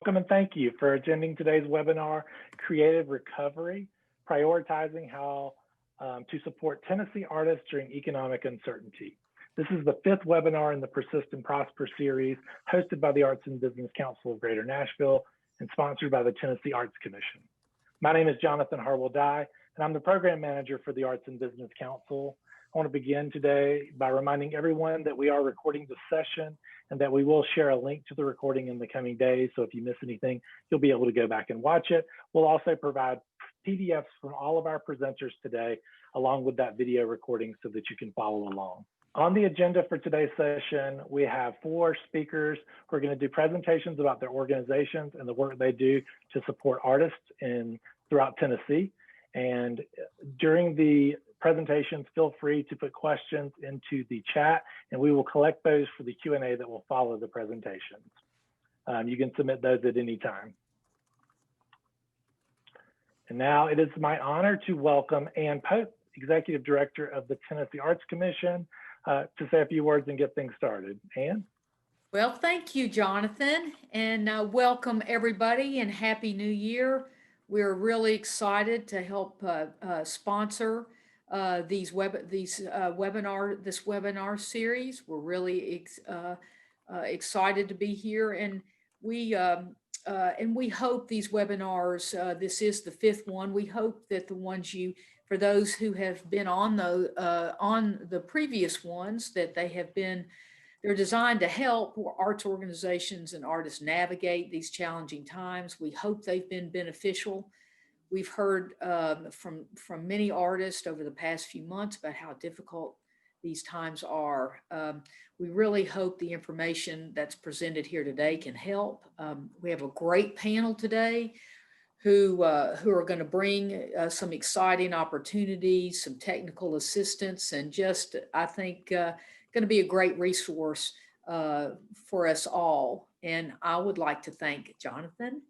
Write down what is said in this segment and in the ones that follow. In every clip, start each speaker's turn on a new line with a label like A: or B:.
A: Welcome and thank you for attending today's webinar, Creative Recovery, Prioritizing How to Support Tennessee Artists During Economic Uncertainty. This is the fifth webinar in the Persist and Prosper series, hosted by the Arts and Business Council of Greater Nashville and sponsored by the Tennessee Arts Commission. My name is Jonathan Harwell-Dye, and I'm the Program Manager for the Arts and Business Council. I want to begin today by reminding everyone that we are recording the session and that we will share a link to the recording in the coming days. So if you miss anything, you'll be able to go back and watch it. We'll also provide PDFs from all of our presenters today, along with that video recording so that you can follow along. On the agenda for today's session, we have 4 speakers who are going to do presentations about their organizations and the work they do to support artists throughout Tennessee. And during the presentations, feel free to put questions into the chat and we will collect those for the Q&A that will follow the presentations. You can submit those at any time. And now it is my honor to welcome Ann Pope, Executive Director of the Tennessee Arts Commission, to say a few words and get things started. Ann?
B: Well, thank you, Jonathan, and welcome everybody and Happy New Year. We're really excited to help sponsor this webinar series. We're really excited to be here, and we hope these webinars. This is the 5th one. We hope that the ones for those who have been on the previous ones, that they're designed to help arts organizations and artists navigate these challenging times. We hope they've been beneficial. We've heard from many artists over the past few months about how difficult these times are. We really hope the information that's presented here today can help. We have a great panel today who are going to bring some exciting opportunities, some technical assistance, and just, I think, going to be a great resource for us all. And I would like to thank Jonathan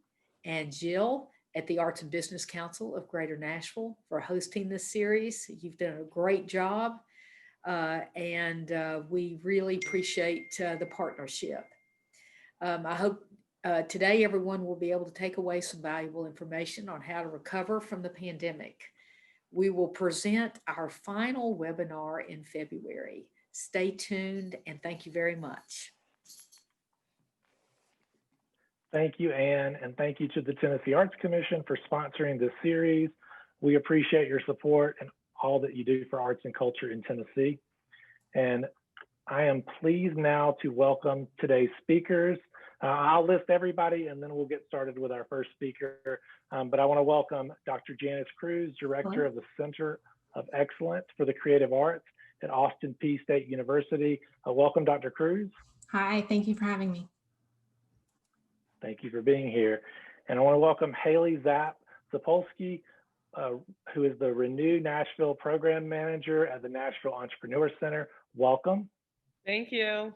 B: and Jill at the Arts and Business Council of Greater Nashville for hosting this series. You've done a great job, and we really appreciate the partnership. I hope today everyone will be able to take away some valuable information on how to recover from the pandemic. We will present our final webinar in February. Stay tuned, and thank you very much.
A: Thank you, Ann, and thank you to the Tennessee Arts Commission for sponsoring this series. We appreciate your support and all that you do for arts and culture in Tennessee. And I am pleased now to welcome today's speakers. I'll list everybody and then we'll get started with our first speaker. But I want to welcome Dr. Janice Cruz, Director of the Center of Excellence for the Creative Arts at Austin Peay State University. Welcome, Dr. Cruz.
C: Hi, thank you for having me.
A: Thank you for being here. And I want to welcome Haley Zapolsky, who is the Renew Nashville Program Manager at the Nashville Entrepreneurial Center. Welcome.
D: Thank you.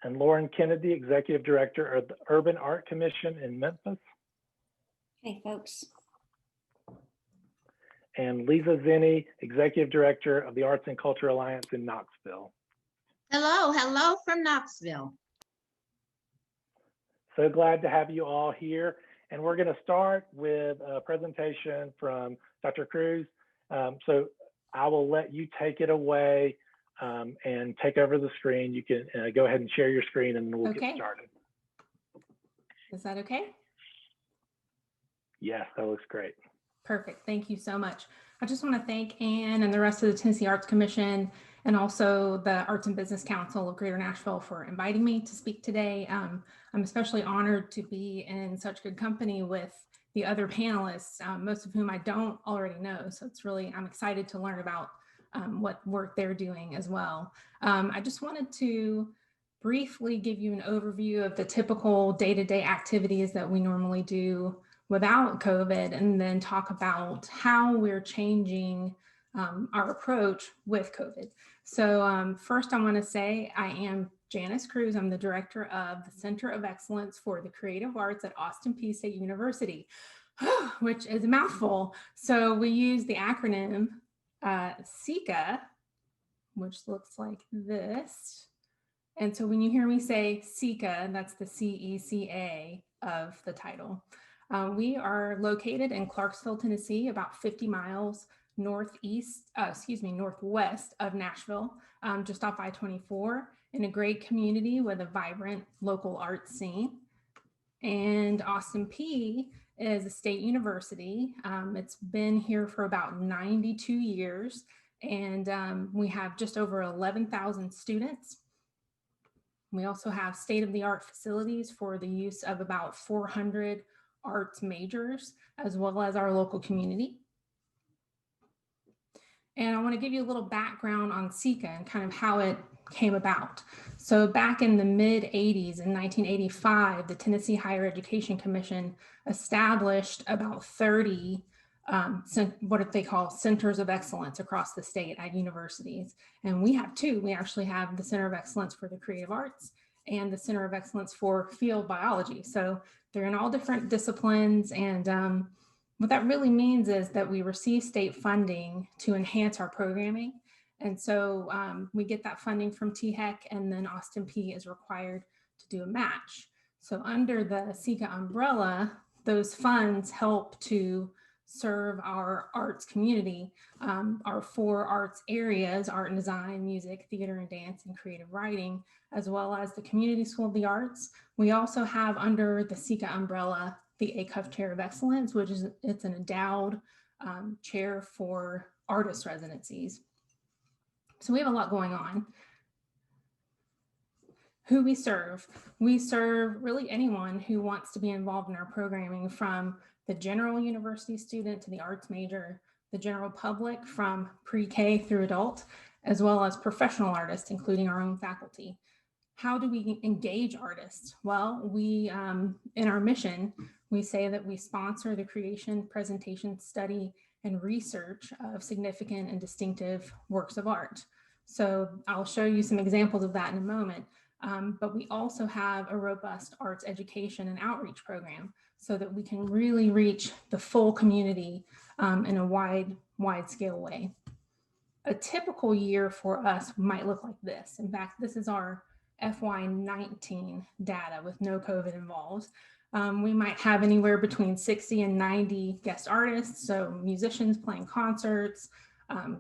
A: And Lauren Kennedy, Executive Director of the Urban Art Commission in Memphis.
E: Hey, folks.
A: And Lisa Vinnie, Executive Director of the Arts and Culture Alliance in Knoxville.
E: Hello from Knoxville.
A: So glad to have you all here. And we're going to start with a presentation from Dr. Cruz. So I will let you take it away and take over the screen. You can go ahead and share your screen and we'll get started.
C: Is that okay?
A: Yes, that looks great.
C: Perfect. Thank you so much. I just want to thank Ann and the rest of the Tennessee Arts Commission and also the Arts and Business Council of Greater Nashville for inviting me to speak today. I'm especially honored to be in such good company with the other panelists, most of whom I don't already know. So I'm excited to learn about what work they're doing as well. I just wanted to briefly give you an overview of the typical day-to-day activities that we normally do without COVID, and then talk about how we're changing our approach with COVID. So first I want to say I am Janice Cruz. I'm the Director of the Center of Excellence for the Creative Arts at Austin Peay State University, which is a mouthful. So we use the acronym SECA, which looks like this. And so when you hear me say CECA, that's the CECA of the title. We are located in Clarksville, Tennessee, about 50 miles northwest of Nashville, just off I-24, in a great community with a vibrant local arts scene. And Austin Peay is a state university. It's been here for about 92 years, and we have just over 11,000 students. We also have state-of-the-art facilities for the use of about 400 arts majors, as well as our local community. And I want to give you a little background on CECA and kind of how it came about. So back in the mid 80s, in 1985, the Tennessee Higher Education Commission established about 30 what they call centers of excellence across the state at universities. And we have two. We actually have the Center of Excellence for the Creative Arts and the Center of Excellence for Field Biology. So they're in all different disciplines. And what that really means is that we receive state funding to enhance our programming. And so we get that funding from THEC, and then Austin Peay is required to do a match. So under the CECA umbrella, those funds help to serve our arts community. Our 4 arts areas: art and design, music, theater and dance, and creative writing, as well as the Community School of the Arts. We also have under the CECA umbrella the ACUF Chair of Excellence, which is it's an endowed chair for artist residencies. So we have a lot going on. Who we serve really anyone who wants to be involved in our programming, from the general university student to the arts major, the general public from pre-K through adult, as well as professional artists, including our own faculty. How do we engage artists? Well, we, in our mission, we say that we sponsor the creation, presentation, study, and research of significant and distinctive works of art. So I'll show you some examples of that in a moment. But we also have a robust arts education and outreach program so that we can really reach the full community in a wide scale way. A typical year for us might look like this. In fact, this is our FY19 data with no COVID involved. We might have anywhere between 60 and 90 guest artists, so musicians playing concerts,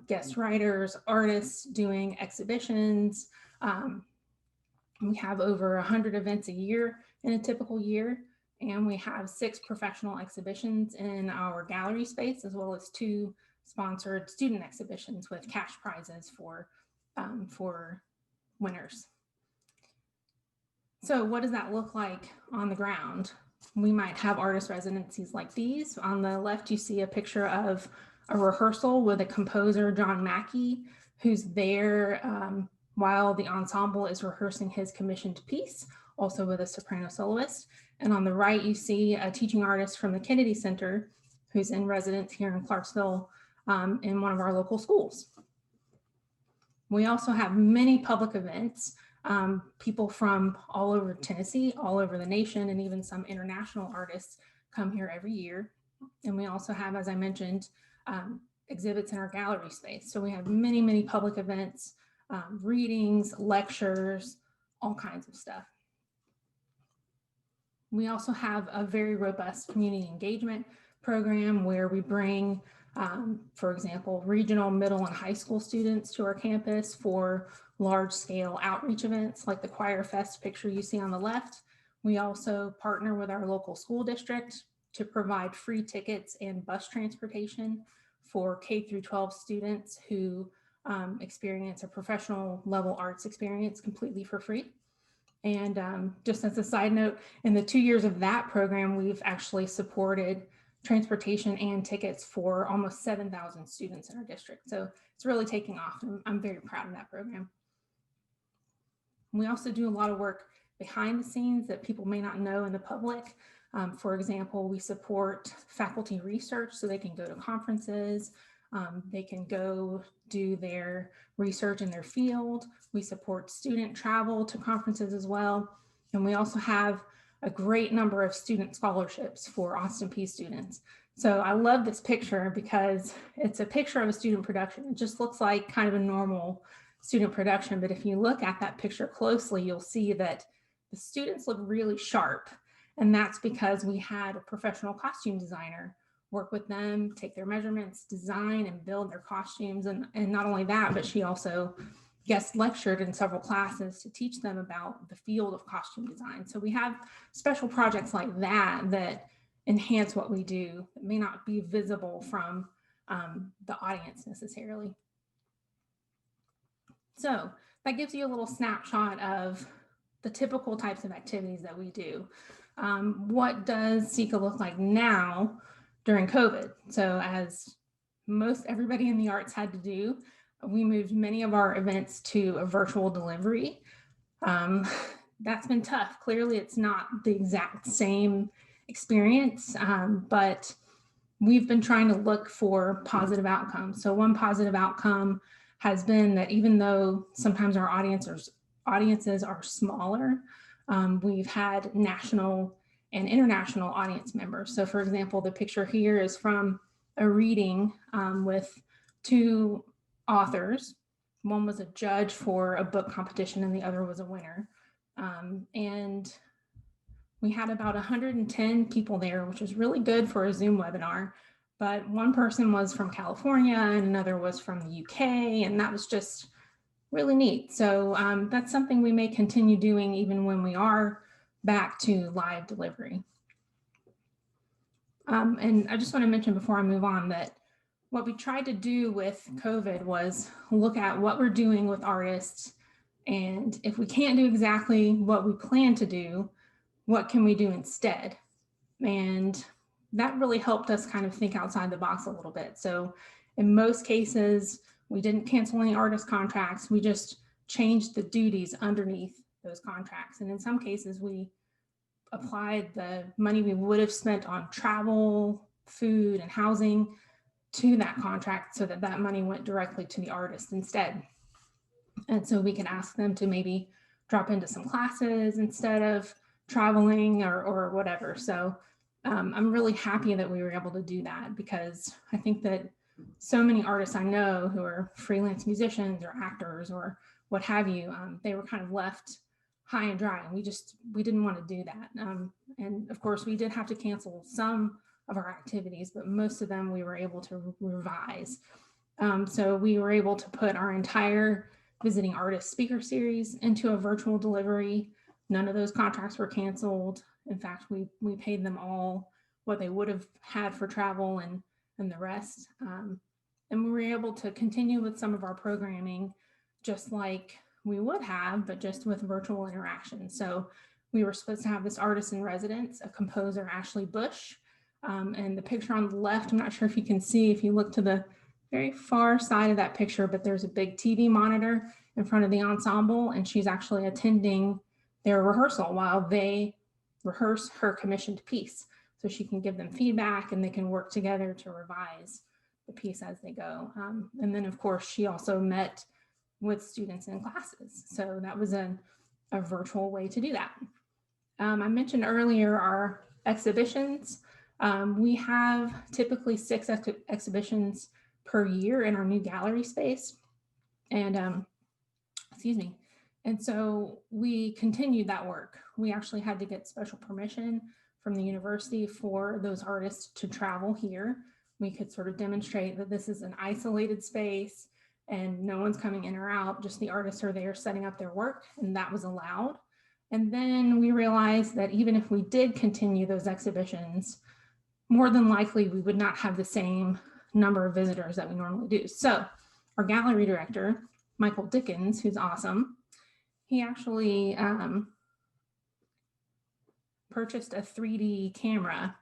C: guest writers, artists doing exhibitions. We have over 100 events a year in a typical year, and we have 6 professional exhibitions in our gallery space, as well as 2 sponsored student exhibitions with cash prizes for winners. So what does that look like on the ground? We might have artist residencies like these. On the left, you see a picture of a rehearsal with a composer, John Mackey, who's there while the ensemble is rehearsing his commissioned piece, also with a soprano soloist. And on the right, you see a teaching artist from the Kennedy Center who's in residence here in Clarksville in one of our local schools. We also have many public events. People from all over Tennessee, all over the nation, and even some international artists come here every year. And we also have, as I mentioned, exhibits in our gallery space. So we have many, many public events, readings, lectures, all kinds of stuff. We also have a very robust community engagement program where we bring, for example, regional, middle, and high school students to our campus for large-scale outreach events like the Choir Fest picture you see on the left. We also partner with our local school district to provide free tickets and bus transportation for K through 12 students who experience a professional level arts experience completely for free. And just as a side note, in the 2 years of that program, we've actually supported transportation and tickets for almost 7,000 students in our district. So it's really taking off, and I'm very proud of that program. We also do a lot of work behind the scenes that people may not know in the public. For example, we support faculty research so they can go to conferences, they can go do their research in their field. We support student travel to conferences as well. And we also have a great number of student scholarships for Austin Peay students. So I love this picture because it's a picture of a student production. It just looks like kind of a normal student production, but if you look at that picture closely, you'll see that the students look really sharp. And that's because we had a professional costume designer work with them, take their measurements, design and build their costumes. And not only that, but she also guest lectured in several classes to teach them about the field of costume design. So we have special projects like that that enhance what we do. It may not be visible from the audience necessarily. So that gives you a little snapshot of the typical types of activities that we do. What does SECA look like now during COVID? So as most everybody in the arts had to do, we moved many of our events to a virtual delivery. That's been tough. Clearly, it's not the exact same experience, but we've been trying to look for positive outcomes. So one positive outcome has been that even though sometimes our audiences are smaller, we've had national and international audience members. So for example, the picture here is from a reading with two authors. One was a judge for a book competition and the other was a winner. And we had about 110 people there, which is really good for a Zoom webinar. But one person was from California and another was from the UK, and that was just really neat. So that's something we may continue doing even when we are back to live delivery. And I just want to mention before I move on that what we tried to do with COVID was look at what we're doing with artists, and if we can't do exactly what we plan to do, what can we do instead? And that really helped us kind of think outside the box a little bit. So in most cases, we didn't cancel any artist contracts. We just changed the duties underneath those contracts. And in some cases, we applied the money we would have spent on travel, food, and housing to that contract so that that money went directly to the artist instead. And so we can ask them to maybe drop into some classes instead of traveling or whatever. So I'm really happy that we were able to do that, because I think that so many artists I know who are freelance musicians or actors or what have you, they were kind of left high and dry, and we didn't want to do that. And of course we did have to cancel some of our activities, but most of them we were able to revise. So we were able to put our entire visiting artist speaker series into a virtual delivery. None of those contracts were canceled. In fact, we paid them all what they would have had for travel and the rest. And we were able to continue with some of our programming just like we would have, but just with virtual interaction. So we were supposed to have this artist in residence, a composer, Ashley Bush. And the picture on the left, I'm not sure if you can see, if you look to the very far side of that picture, but there's a big TV monitor in front of the ensemble, and she's actually attending their rehearsal while they rehearse her commissioned piece. So she can give them feedback and they can work together to revise the piece as they go. And then of course, she also met with students in classes. So that was a virtual way to do that. I mentioned earlier our exhibitions. We have typically 6 exhibitions per year in our new gallery space. And excuse me. And so we continued that work. We actually had to get special permission from the university for those artists to travel here. We could sort of demonstrate that this is an isolated space and no one's coming in or out, just the artists are there setting up their work, and that was allowed. And then we realized that even if we did continue those exhibitions, more than likely we would not have the same number of visitors that we normally do. So our gallery director, Michael Dickens, who's awesome, he actually purchased a 3D camera.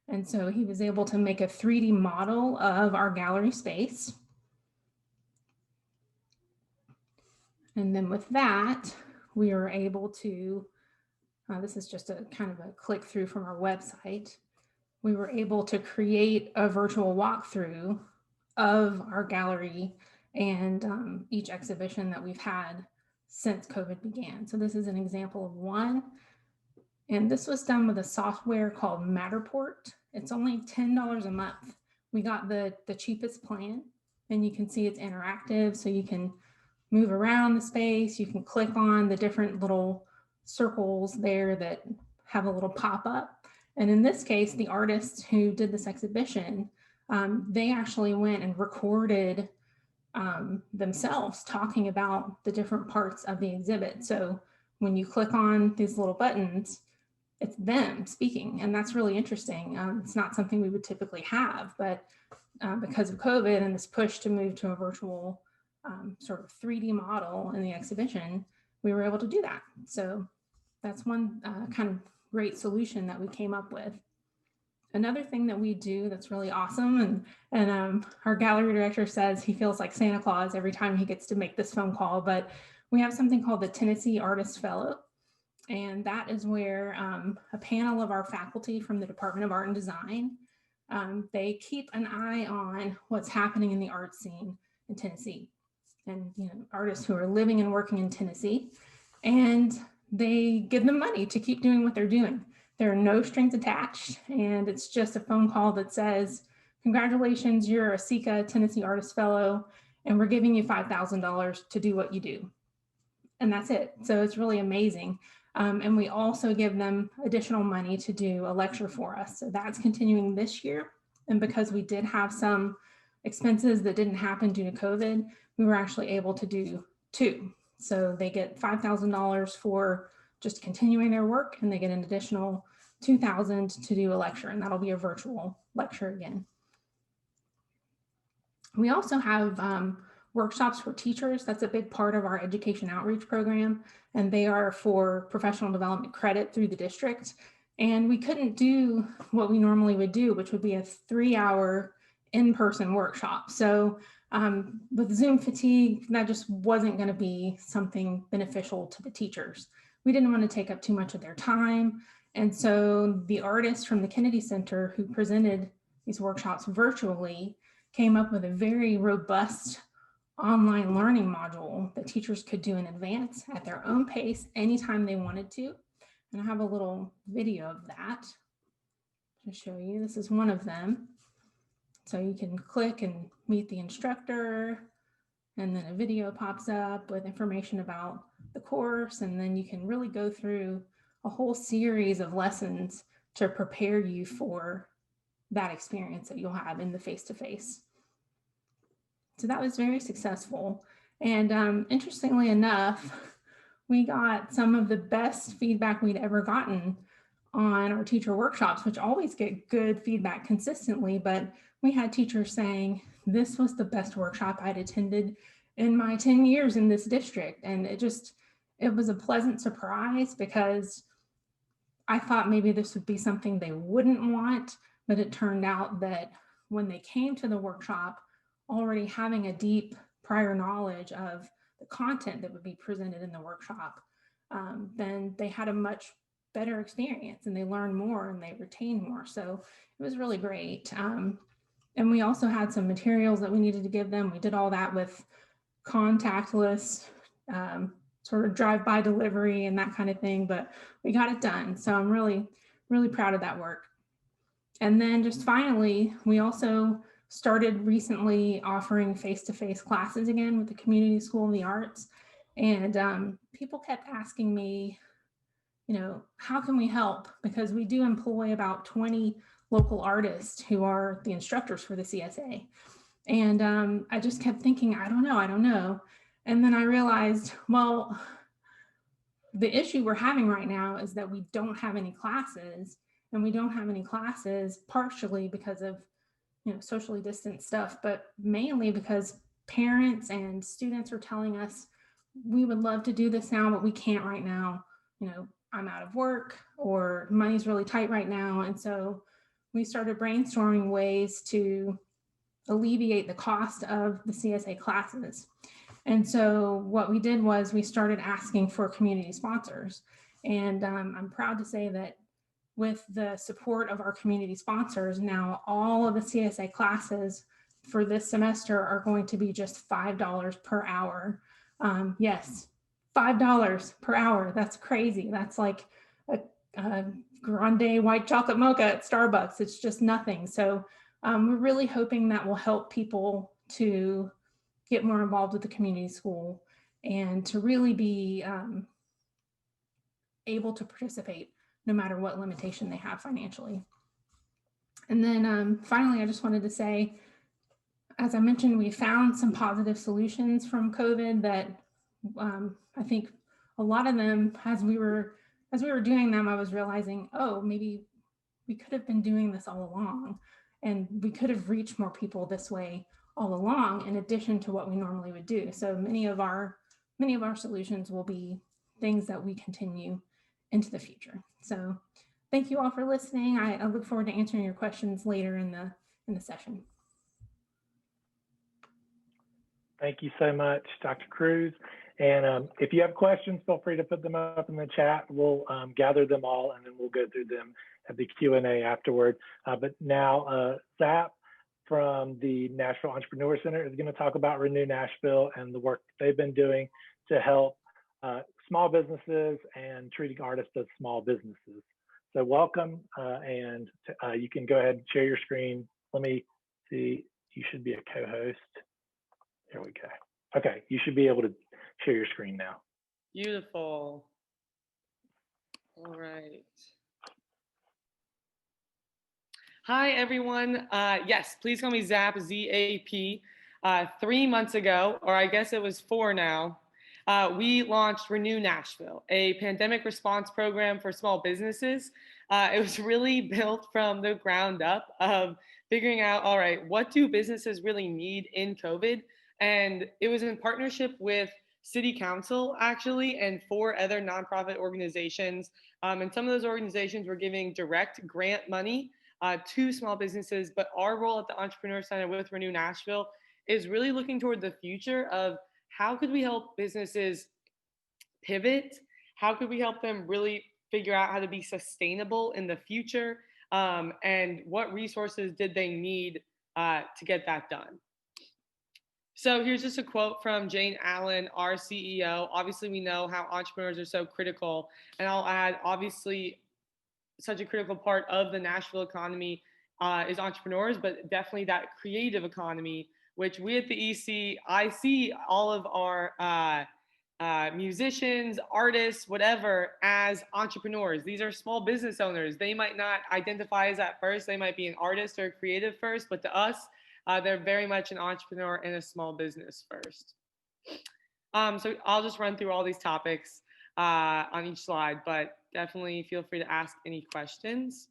C: And so he was able to make a 3D model of our gallery space. And then with that, we were able to, this is just a kind of a click through from our website. We were able to create a virtual walkthrough of our gallery and each exhibition that we've had since COVID began. So this is an example of one. And this was done with a software called Matterport. It's only $10 a month. We got the cheapest plan, and you can see it's interactive. So you can move around the space. You can click on the different little circles there that have a little pop-up. And in this case, the artists who did this exhibition, they actually went and recorded themselves talking about the different parts of the exhibit. So when you click on these little buttons, it's them speaking, and that's really interesting. It's not something we would typically have, but because of COVID and this push to move to a virtual sort of 3D model in the exhibition, we were able to do that. So that's one kind of great solution that we came up with. Another thing that we do that's really awesome, and our gallery director says he feels like Santa Claus every time he gets to make this phone call, but we have something called the Tennessee Artist Fellow. And that is where a panel of our faculty from the Department of Art and Design, they keep an eye on what's happening in the art scene in Tennessee. And artists who are living and working in Tennessee, and they give them money to keep doing what they're doing. There are no strings attached, and it's just a phone call that says, congratulations, you're a SECA Tennessee Artist Fellow, and we're giving you $5,000 to do what you do. And that's it. So it's really amazing. And we also give them additional money to do a lecture for us. So that's continuing this year. And because we did have some expenses that didn't happen due to COVID, we were actually able to do 2. So they get $5,000 for just continuing their work, and they get an additional $2,000 to do a lecture, and that'll be a virtual lecture again. We also have workshops for teachers. That's a big part of our education outreach program, and they are for professional development credit through the district. And we couldn't do what we normally would do, which would be a 3-hour in-person workshop. So with Zoom fatigue, that just wasn't going to be something beneficial to the teachers. We didn't want to take up too much of their time. And so the artists from the Kennedy Center who presented these workshops virtually came up with a very robust online learning module that teachers could do in advance at their own pace anytime they wanted to. And I have a little video of that to show you. This is one of them. So you can click and meet the instructor, and then a video pops up with information about the course, and then you can really go through a whole series of lessons to prepare you for that experience that you'll have in the face-to-face. So that was very successful. And interestingly enough, we got some of the best feedback we'd ever gotten on our teacher workshops, which always get good feedback consistently, but we had teachers saying, this was the best workshop I'd attended in my 10 years in this district. And it was a pleasant surprise, because I thought maybe this would be something they wouldn't want, but it turned out that when they came to the workshop, already having a deep prior knowledge of the content that would be presented in the workshop, then they had a much better experience, and they learned more and they retained more. So it was really great. And we also had some materials that we needed to give them. We did all that with contactless, sort of drive-by delivery and that kind of thing, but we got it done. So I'm really, really proud of that work. And then just finally, we also started recently offering face-to-face classes again with the Community School of the Arts. And people kept asking me, how can we help? Because we do employ about 20 local artists who are the instructors for the CSA. And I just kept thinking, I don't know. And then I realized, well, the issue we're having right now is that we don't have any classes, and we don't have any classes partially because of, socially distant stuff, but mainly because parents and students are telling us, we would love to do this now, but we can't right now. I'm out of work, or money's really tight right now. And so we started brainstorming ways to alleviate the cost of the CSA classes. And so what we did was we started asking for community sponsors. And I'm proud to say that with the support of our community sponsors, now all of the CSA classes for this semester are going to be just $5 per hour. Yes, $5 per hour. That's crazy. That's like a grande white chocolate mocha at Starbucks. It's just nothing. So we're really hoping that will help people to get more involved with the community school. and to really be able to participate no matter what limitation they have financially. And then finally, I just wanted to say, as I mentioned, we found some positive solutions from COVID that I think a lot of them, as we were doing them, I was realizing, oh, maybe we could have been doing this all along, and we could have reached more people this way all along, in addition to what we normally would do. So many of our solutions will be things that we continue into the future. So thank you all for listening. I look forward to answering your questions later in the session.
A: Thank you so much, Dr. Cruz. And if you have questions, feel free to put them up in the chat. We'll gather them all, and then we'll go through them at the Q&A afterward. But now, Zap from the Nashville Entrepreneur Center is going to talk about Renew Nashville and the work they've been doing to help small businesses and treating artists as small businesses. So welcome, and you can go ahead and share your screen. Let me see, you should be a co-host. There we go. Okay, you should be able to share your screen now.
D: Beautiful. All right. Hi, everyone. Yes, please call me Zap, Z-A-P. 3 months ago, or I guess it was 4 now, we launched Renew Nashville, a pandemic response program for small businesses. It was really built from the ground up of figuring out, all right, what do businesses really need in COVID? And it was in partnership with City Council, actually, and 4 other nonprofit organizations. And some of those organizations were giving direct grant money to small businesses. But our role at the Entrepreneur Center with Renew Nashville is really looking toward the future of how could we help businesses pivot? How could we help them really figure out how to be sustainable in the future? And what resources did they need to get that done? So here's just a quote from Jane Allen, our CEO. Obviously, we know how entrepreneurs are so critical. And I'll add, obviously, such a critical part of the Nashville economy is entrepreneurs, but definitely that creative economy, which we at the EC, I see all of our musicians, artists, whatever, as entrepreneurs. These are small business owners. They might not identify as that first. They might be an artist or a creative first, but to us, they're very much an entrepreneur and a small business first. So I'll just run through all these topics on each slide, but definitely feel free to ask any questions.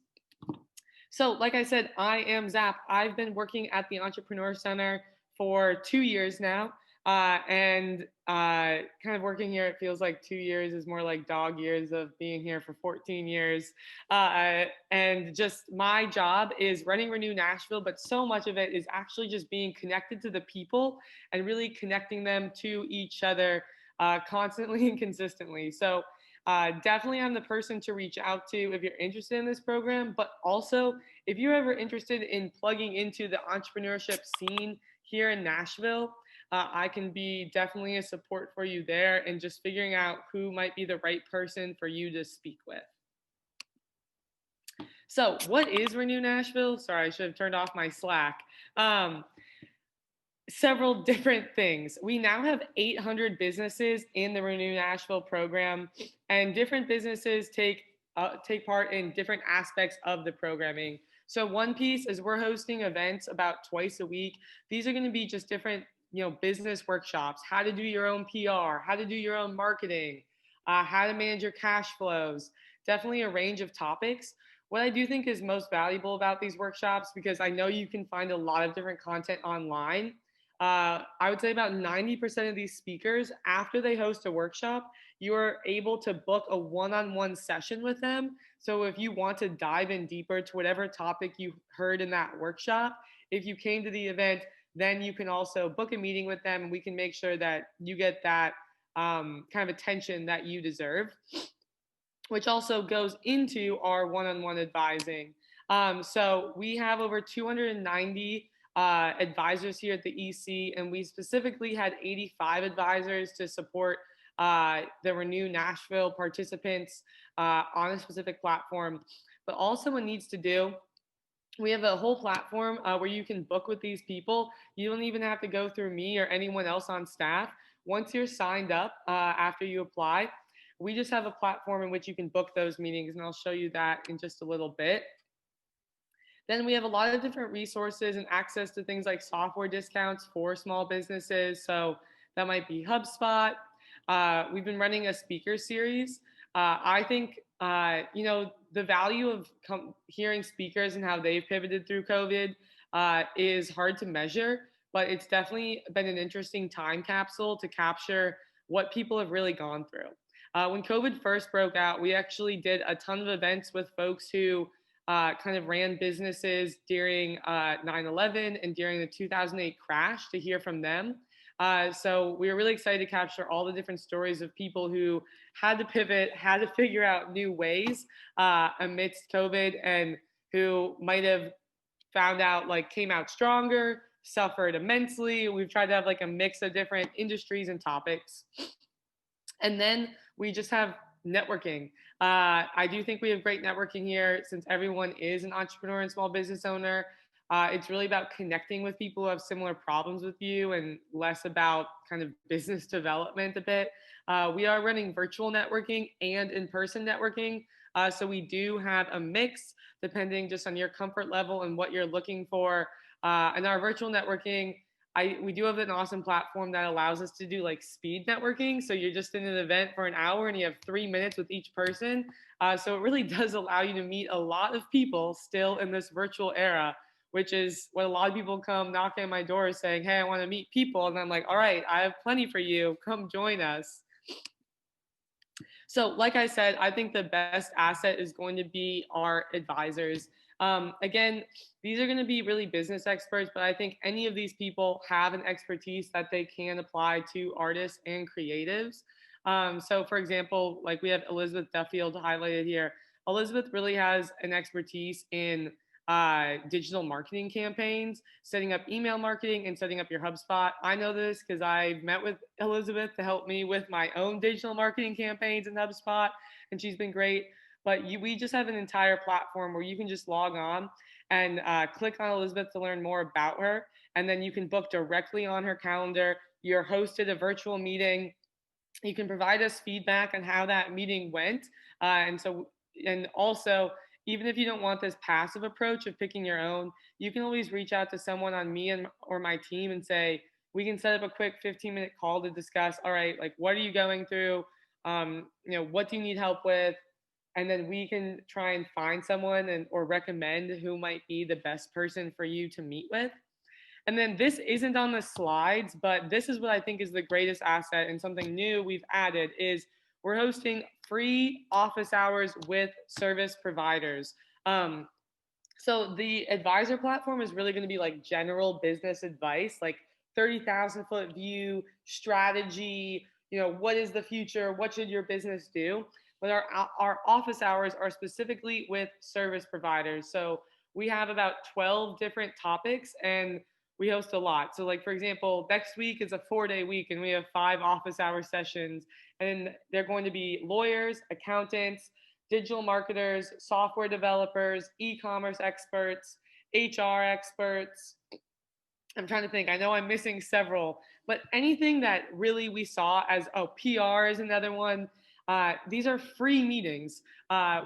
D: So like I said, I am Zap. I've been working at the Entrepreneur Center for 2 years now. And kind of working here, it feels like 2 years is more like dog years of being here for 14 years. And just my job is running Renew Nashville, but so much of it is actually just being connected to the people and really connecting them to each other constantly and consistently. So definitely I'm the person to reach out to if you're interested in this program, but also if you're ever interested in plugging into the entrepreneurship scene here in Nashville, I can be definitely a support for you there and just figuring out who might be the right person for you to speak with. So what is Renew Nashville? Sorry, I should have turned off my Slack. Several different things. We now have 800 businesses in the Renew Nashville program, and different businesses take part in different aspects of the programming. So one piece is we're hosting events about twice a week. These are going to be just different business workshops, how to do your own PR, how to do your own marketing, how to manage your cash flows, definitely a range of topics. What I do think is most valuable about these workshops, because I know you can find a lot of different content online, I would say about 90% of these speakers, after they host a workshop, you are able to book a one-on-one session with them. So if you want to dive in deeper to whatever topic you heard in that workshop, if you came to the event, then you can also book a meeting with them and we can make sure that you get that kind of attention that you deserve, which also goes into our one-on-one advising. So we have over 290 advisors here at the EC, and we specifically had 85 advisors to support the Renew Nashville participants on a specific platform. But also what needs to do, we have a whole platform where you can book with these people. You don't even have to go through me or anyone else on staff. once you're signed up after you apply, we just have a platform in which you can book those meetings, and I'll show you that in just a little bit. Then we have a lot of different resources and access to things like software discounts for small businesses. So that might be HubSpot. We've been running a speaker series. I think, the value of hearing speakers and how they've pivoted through COVID is hard to measure, but it's definitely been an interesting time capsule to capture what people have really gone through. When COVID first broke out, we actually did a ton of events with folks who kind of ran businesses during 9/11 and during the 2008 crash to hear from them. So we were really excited to capture all the different stories of people who had to pivot, had to figure out new ways amidst COVID, and who might have found out, like, came out stronger, suffered immensely. We've tried to have like a mix of different industries and topics. And then we just have networking. I do think we have great networking here since everyone is an entrepreneur and small business owner. It's really about connecting with people who have similar problems with you and less about kind of business development a bit. We are running virtual networking and in-person networking. So we do have a mix depending just on your comfort level and what you're looking for. And our virtual networking, we do have an awesome platform that allows us to do like speed networking. So you're just in an event for an hour and you have 3 minutes with each person. So it really does allow you to meet a lot of people still in this virtual era, which is what a lot of people come knocking on my door saying, hey, I want to meet people. And I'm like, all right, I have plenty for you. Come join us. So like I said, I think the best asset is going to be our advisors. Again, these are going to be really business experts, but I think any of these people have an expertise that they can apply to artists and creatives. So for example, like we have Elizabeth Duffield highlighted here. Elizabeth really has an expertise in digital marketing campaigns, setting up email marketing and setting up your HubSpot. I know this because I met with Elizabeth to help me with my own digital marketing campaigns in HubSpot, and she's been great. But we just have an entire platform where you can just log on and click on Elizabeth to learn more about her. And then you can book directly on her calendar. You're hosted a virtual meeting. You can provide us feedback on how that meeting went. And also, even if you don't want this passive approach of picking your own, you can always reach out to someone on me or my team and say, we can set up a quick 15-minute call to discuss, all right, like, what are you going through? What do you need help with? And then we can try and find someone or recommend who might be the best person for you to meet with. And then this isn't on the slides, but this is what I think is the greatest asset, and something new we've added is we're hosting free office hours with service providers. So the advisor platform is really going to be like general business advice, like 30,000 foot view, strategy, what is the future? What should your business do? But our office hours are specifically with service providers. So we have about 12 different topics and we host a lot. So like, for example, next week is a 4-day week and we have 5 office hour sessions, and they're going to be lawyers, accountants, digital marketers, software developers, e-commerce experts, HR experts. I'm trying to think, I know I'm missing several, but anything that really we saw as, PR is another one. These are free meetings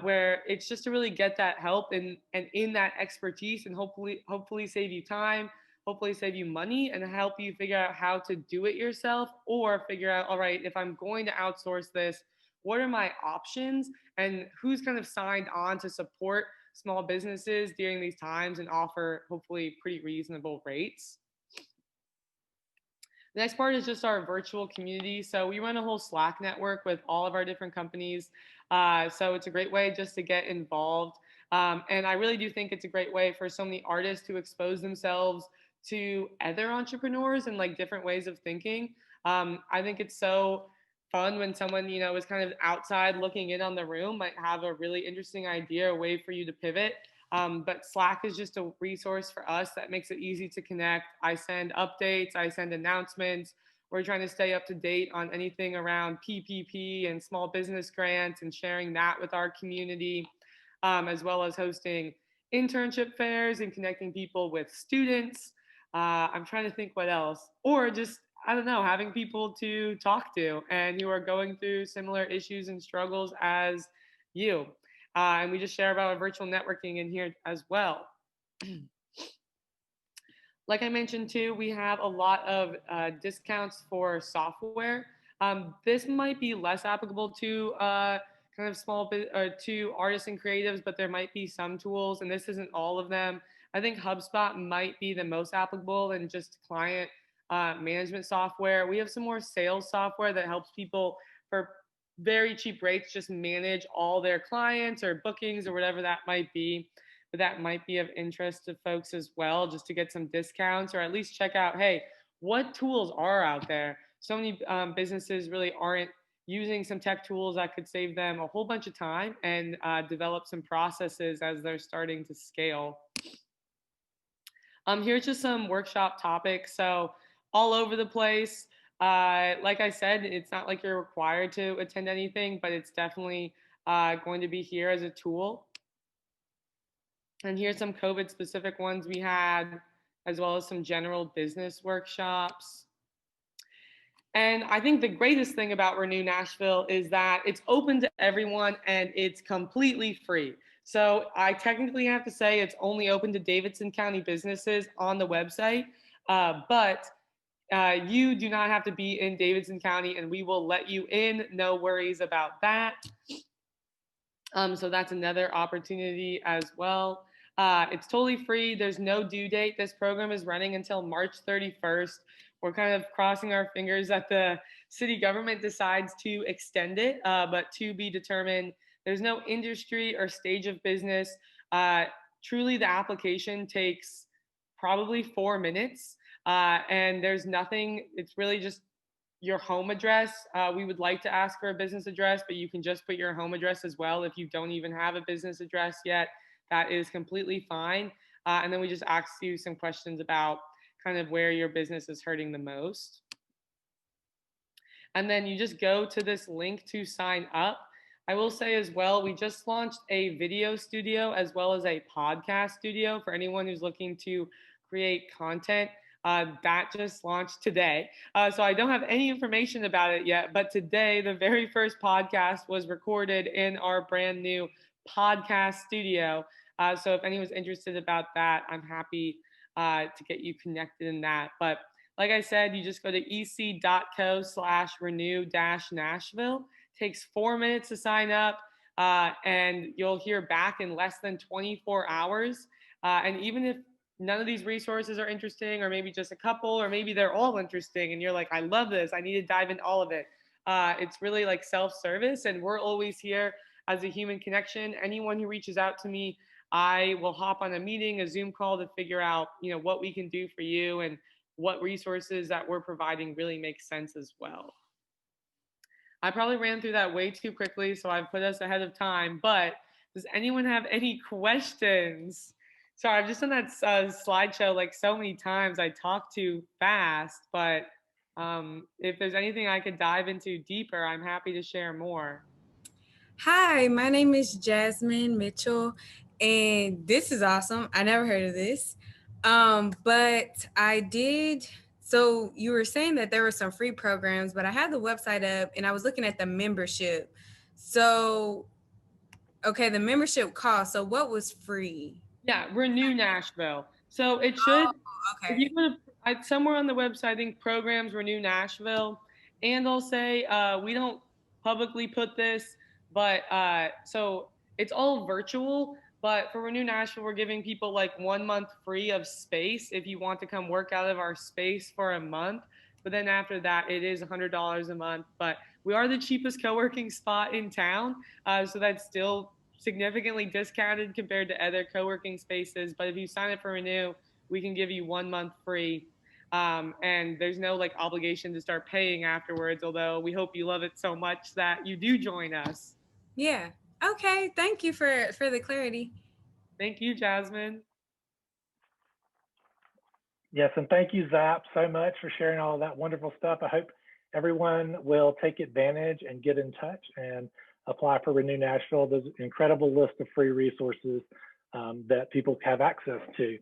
D: where it's just to really get that help and in that expertise, and hopefully save you time, hopefully save you money, and help you figure out how to do it yourself, or figure out, all right, if I'm going to outsource this, what are my options and who's kind of signed on to support small businesses during these times and offer hopefully pretty reasonable rates. The next part is just our virtual community. So we run a whole Slack network with all of our different companies. So it's a great way just to get involved. And I really do think it's a great way for so many artists to expose themselves to other entrepreneurs and like different ways of thinking. I think it's so fun when someone, is kind of outside looking in on the room, might have a really interesting idea, a way for you to pivot. But Slack is just a resource for us that makes it easy to connect. I send updates, I send announcements. We're trying to stay up to date on anything around PPP and small business grants and sharing that with our community, as well as hosting internship fairs and connecting people with students. I'm trying to think what else, or just I don't know, having people to talk to and who are going through similar issues and struggles as you. And we just share about our virtual networking in here as well. Like I mentioned too, we have a lot of discounts for software. This might be less applicable to kind of small to artists and creatives, but there might be some tools, and this isn't all of them. I think HubSpot might be the most applicable and just client management software. We have some more sales software that helps people for very cheap rates just manage all their clients or bookings or whatever that might be. But that might be of interest to folks as well, just to get some discounts or at least check out, hey, what tools are out there? So many businesses really aren't using some tech tools that could save them a whole bunch of time and develop some processes as they're starting to scale. Here's just some workshop topics. So all over the place. Like I said, it's not like you're required to attend anything, but it's definitely going to be here as a tool. And here's some COVID specific ones we had, as well as some general business workshops. And I think the greatest thing about Renew Nashville is that it's open to everyone and it's completely free. So I technically have to say it's only open to Davidson County businesses on the website, but you do not have to be in Davidson County and we will let you in. No worries about that. So that's another opportunity as well. It's totally free. There's no due date. This program is running until March 31st. We're kind of crossing our fingers that the city government decides to extend it, but to be determined. There's no industry or stage of business. Truly, the application takes probably 4 minutes, and there's nothing. It's really just your home address. We would like to ask for a business address, but you can just put your home address as well if you don't even have a business address yet. That is completely fine. And then we just ask you some questions about kind of where your business is hurting the most. And then you just go to this link to sign up. I will say as well, we just launched a video studio as well as a podcast studio for anyone who's looking to create content. That just launched today. So I don't have any information about it yet, but today, the very first podcast was recorded in our brand new podcast studio. So if anyone's interested about that, I'm happy to get you connected in that. But like I said, you just go to ec.co/renew-Nashville. Takes 4 minutes to sign up, and you'll hear back in less than 24 hours. And even if none of these resources are interesting, or maybe just a couple, or maybe they're all interesting, and you're like, I love this, I need to dive into all of it. It's really like self-service, and we're always here as a human connection. Anyone who reaches out to me, I will hop on a meeting, a Zoom call to figure out, what we can do for you and what resources that we're providing really make sense as well. I probably ran through that way too quickly, so I've put us ahead of time, but does anyone have any questions? Sorry, I've just done that slideshow like so many times. I talk too fast, but if there's anything I could dive into deeper, I'm happy to share more.
F: Hi, my name is Jasmine Mitchell, and this is awesome. I never heard of this, but I did. So you were saying that there were some free programs, but I had the website up and I was looking at the membership. So, okay, the membership cost. So what was free?
D: Yeah, Renew Nashville. So it should,
F: okay.
D: if you go to somewhere on the website, I think programs Renew Nashville, and I'll say we don't publicly put this, but so it's all virtual. But for Renew Nashville, we're giving people like 1 month free of space if you want to come work out of our space for a month. But then after that, it is $100 a month. But we are the cheapest co-working spot in town, so that's still significantly discounted compared to other co-working spaces. But if you sign up for Renew, we can give you 1 month free. And there's no like obligation to start paying afterwards, although we hope you love it so much that you do join us.
F: Yeah. Okay. Thank you for the clarity.
D: Thank you, Jasmine.
A: Yes, and thank you, Zap, so much for sharing all of that wonderful stuff. I hope everyone will take advantage and get in touch and apply for Renew Nashville. There's an incredible list of free resources that people have access to.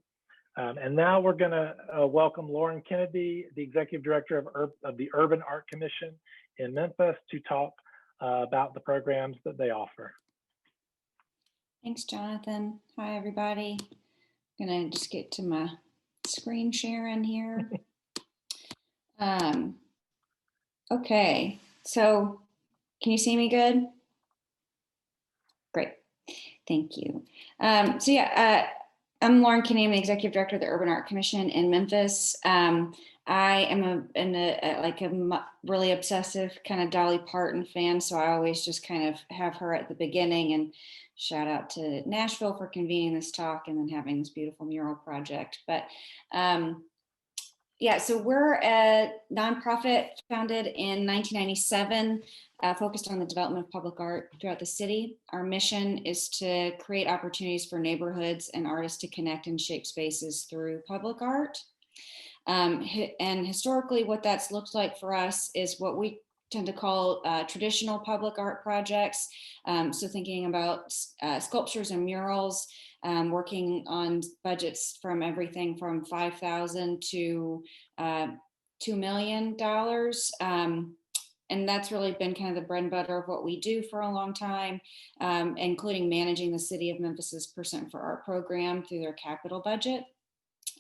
A: And now we're going to welcome Lauren Kennedy, the Executive Director of the Urban Art Commission in Memphis, to talk about the programs that they offer.
G: Thanks, Jonathan. Hi, everybody. I'm gonna just get to my screen sharing here. Okay, so can you see me good? Great, thank you. I'm Lauren Kenney, I'm the Executive Director of the Urban Art Commission in Memphis. I am a really obsessive kind of Dolly Parton fan, so I always just kind of have her at the beginning, and shout out to Nashville for convening this talk and then having this beautiful mural project. But so we're a nonprofit founded in 1997, focused on the development of public art throughout the city. Our mission is to create opportunities for neighborhoods and artists to connect and shape spaces through public art. And historically, what that's looked like for us is what we tend to call traditional public art projects. So thinking about sculptures and murals, working on budgets from everything from $5,000 to $2 million. And that's really been kind of the bread and butter of what we do for a long time, including managing the City of Memphis's Percent for Art program through their capital budget.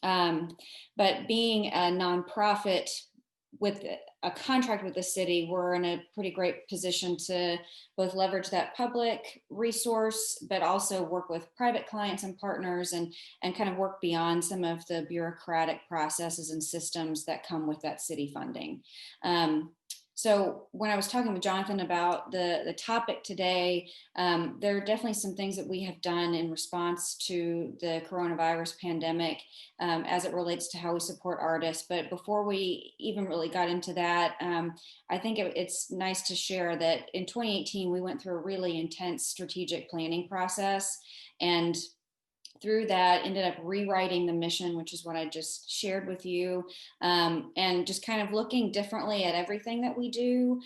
G: But being a nonprofit with a contract with the city, we're in a pretty great position to both leverage that public resource, but also work with private clients and partners and kind of work beyond some of the bureaucratic processes and systems that come with that city funding. So when I was talking with Jonathan about the topic today, there are definitely some things that we have done in response to the coronavirus pandemic as it relates to how we support artists. But before we even really got into that, I think it's nice to share that in 2018, we went through a really intense strategic planning process, and through that ended up rewriting the mission, which is what I just shared with you, and just kind of looking differently at everything that we do,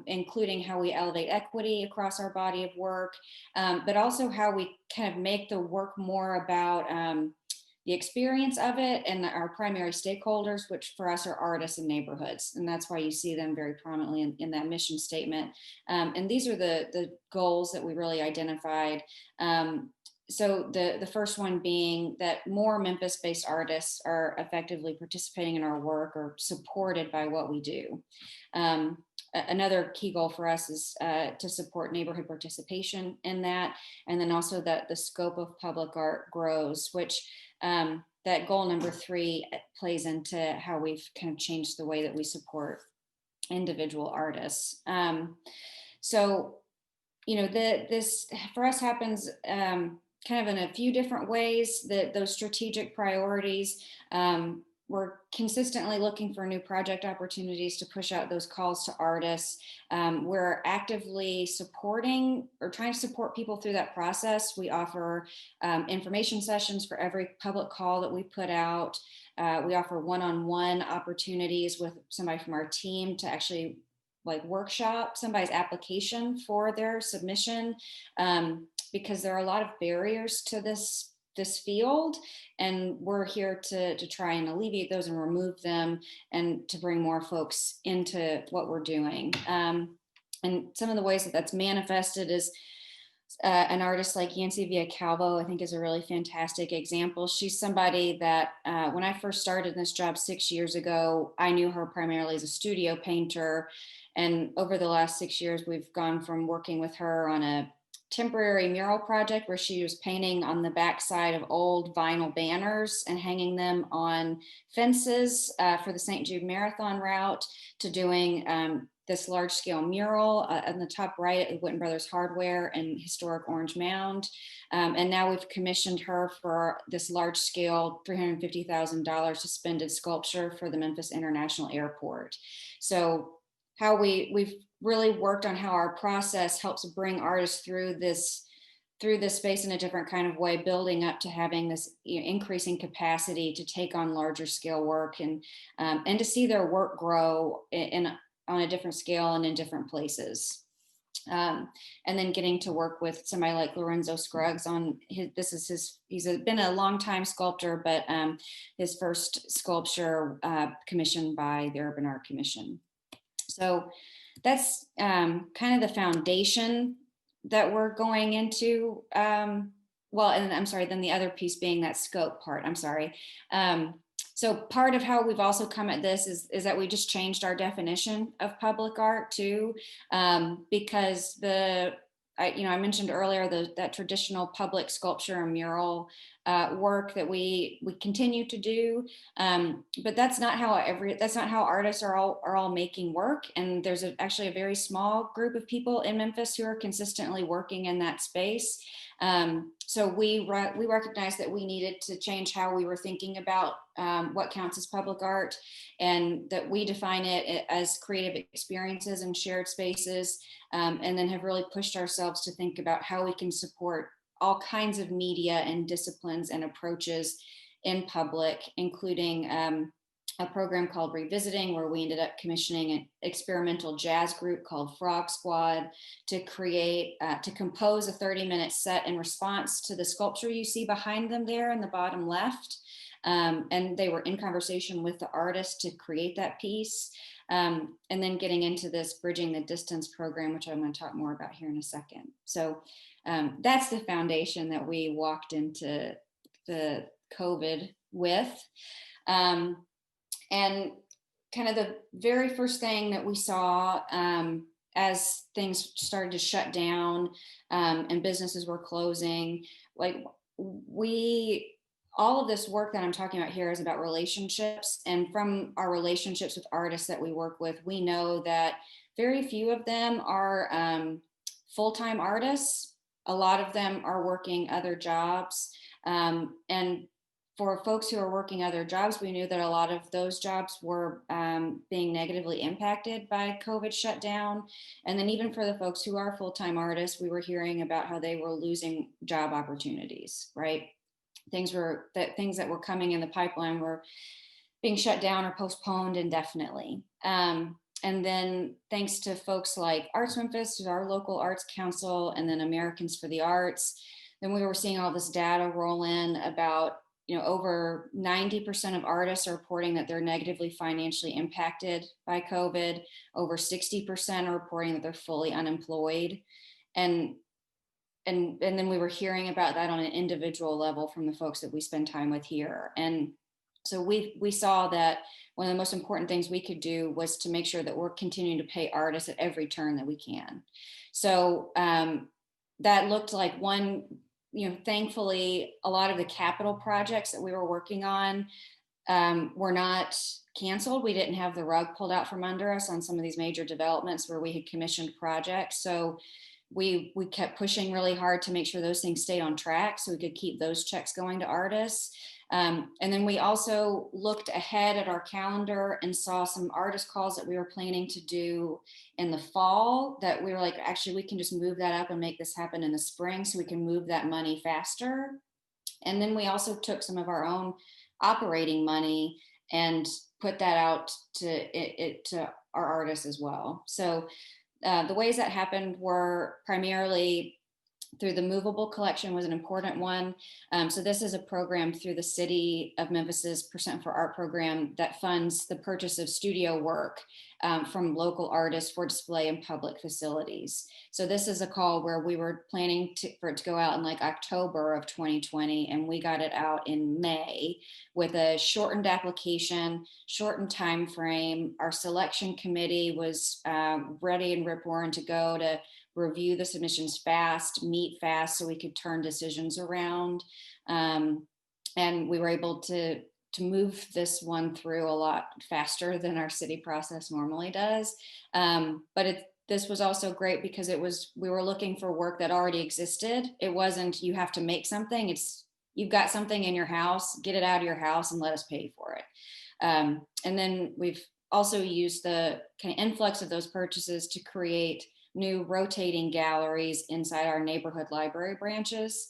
G: including how we elevate equity across our body of work, but also how we kind of make the work more about the experience of it and our primary stakeholders, which for us are artists and neighborhoods. And that's why you see them very prominently in that mission statement. And these are the goals that we really identified. So the first one being that more Memphis-based artists are effectively participating in our work or supported by what we do. Another key goal for us is to support neighborhood participation in that, and then also that the scope of public art grows, which that goal number 3 plays into how we've kind of changed the way that we support individual artists. So, you know, this for us happens kind of in a few different ways. That those strategic priorities, we're consistently looking for new project opportunities to push out those calls to artists. We're actively supporting or trying to support people through that process. We offer information sessions for every public call that we put out. We offer one-on-one opportunities with somebody from our team to actually workshop somebody's application for their submission, because there are a lot of barriers to this field, and we're here to try and alleviate those and remove them and to bring more folks into what we're doing. And some of the ways that that's manifested is an artist like Yancy Via Calvo, I think, is a really fantastic example. She's somebody that when I first started this job 6 years ago, I knew her primarily as a studio painter. And over the last 6 years, we've gone from working with her on a temporary mural project where she was painting on the backside of old vinyl banners and hanging them on fences for the St. Jude Marathon route, to doing this large scale mural on the top right at Witten Brothers Hardware and historic Orange Mound. And now we've commissioned her for this large scale $350,000 suspended sculpture for the Memphis International Airport. So how we've really worked on how our process helps bring artists through this space in a different kind of way, building up to having this increasing capacity to take on larger scale work and to see their work grow on a different scale and in different places. And then getting to work with somebody like Lorenzo Scruggs on he's been a long time sculptor, but his first sculpture commissioned by the Urban Art Commission. So that's kind of the foundation that we're going into. Well, and I'm sorry, then the other piece being that scope part, I'm sorry. So part of how we've also come at this is that we just changed our definition of public art too, because I mentioned earlier that traditional public sculpture and mural work that we continue to do, but that's not how artists are all making work. And there's actually a very small group of people in Memphis who are consistently working in that space. So we recognized that we needed to change how we were thinking about what counts as public art, and that we define it as creative experiences and shared spaces, and then have really pushed ourselves to think about how we can support all kinds of media and disciplines and approaches in public, including a program called Revisiting, where we ended up commissioning an experimental jazz group called Frog Squad to compose a 30-minute set in response to the sculpture you see behind them there in the bottom left. And they were in conversation with the artist to create that piece. And then getting into this Bridging the Distance program, which I'm going to talk more about here in a second. So that's the foundation that we walked into the COVID with. And kind of the very first thing that we saw as things started to shut down and businesses were closing, all of this work that I'm talking about here is about relationships. And from our relationships with artists that we work with, we know that very few of them are full-time artists. A lot of them are working other jobs. And for folks who are working other jobs, we knew that a lot of those jobs were being negatively impacted by COVID shutdown. And then even for the folks who are full-time artists, we were hearing about how they were losing job opportunities, right? Things that were coming in the pipeline were being shut down or postponed indefinitely. And then thanks to folks like Arts Memphis, who's our local arts council, and then Americans for the Arts, then we were seeing all this data roll in about, over 90% of artists are reporting that they're negatively financially impacted by COVID. Over 60% are reporting that they're fully unemployed. And then we were hearing about that on an individual level from the folks that we spend time with here. And so we saw that one of the most important things we could do was to make sure that we're continuing to pay artists at every turn that we can. So that looked like one, thankfully, a lot of the capital projects that we were working on were not canceled. We didn't have the rug pulled out from under us on some of these major developments where we had commissioned projects. So we kept pushing really hard to make sure those things stayed on track so we could keep those checks going to artists. And then we also looked ahead at our calendar and saw some artist calls that we were planning to do in the fall that we were like, actually, we can just move that up and make this happen in the spring so we can move that money faster. And then we also took some of our own operating money and put that out to our artists as well. So the ways that happened were primarily through the movable collection was an important one. So this is a program through the City of Memphis's Percent for Art program that funds the purchase of studio work from local artists for display in public facilities. So this is a call where we were planning for it to go out in like October of 2020, and we got it out in May with a shortened application, shortened time frame. Our selection committee was ready and rip-roaring to go to review the submissions fast, meet fast, so we could turn decisions around. And we were able to move this one through a lot faster than our city process normally does. But this was also great because we were looking for work that already existed. It wasn't, you have to make something. It's, you've got something in your house, get it out of your house and let us pay for it. And then we've also used the kind of influx of those purchases to create new rotating galleries inside our neighborhood library branches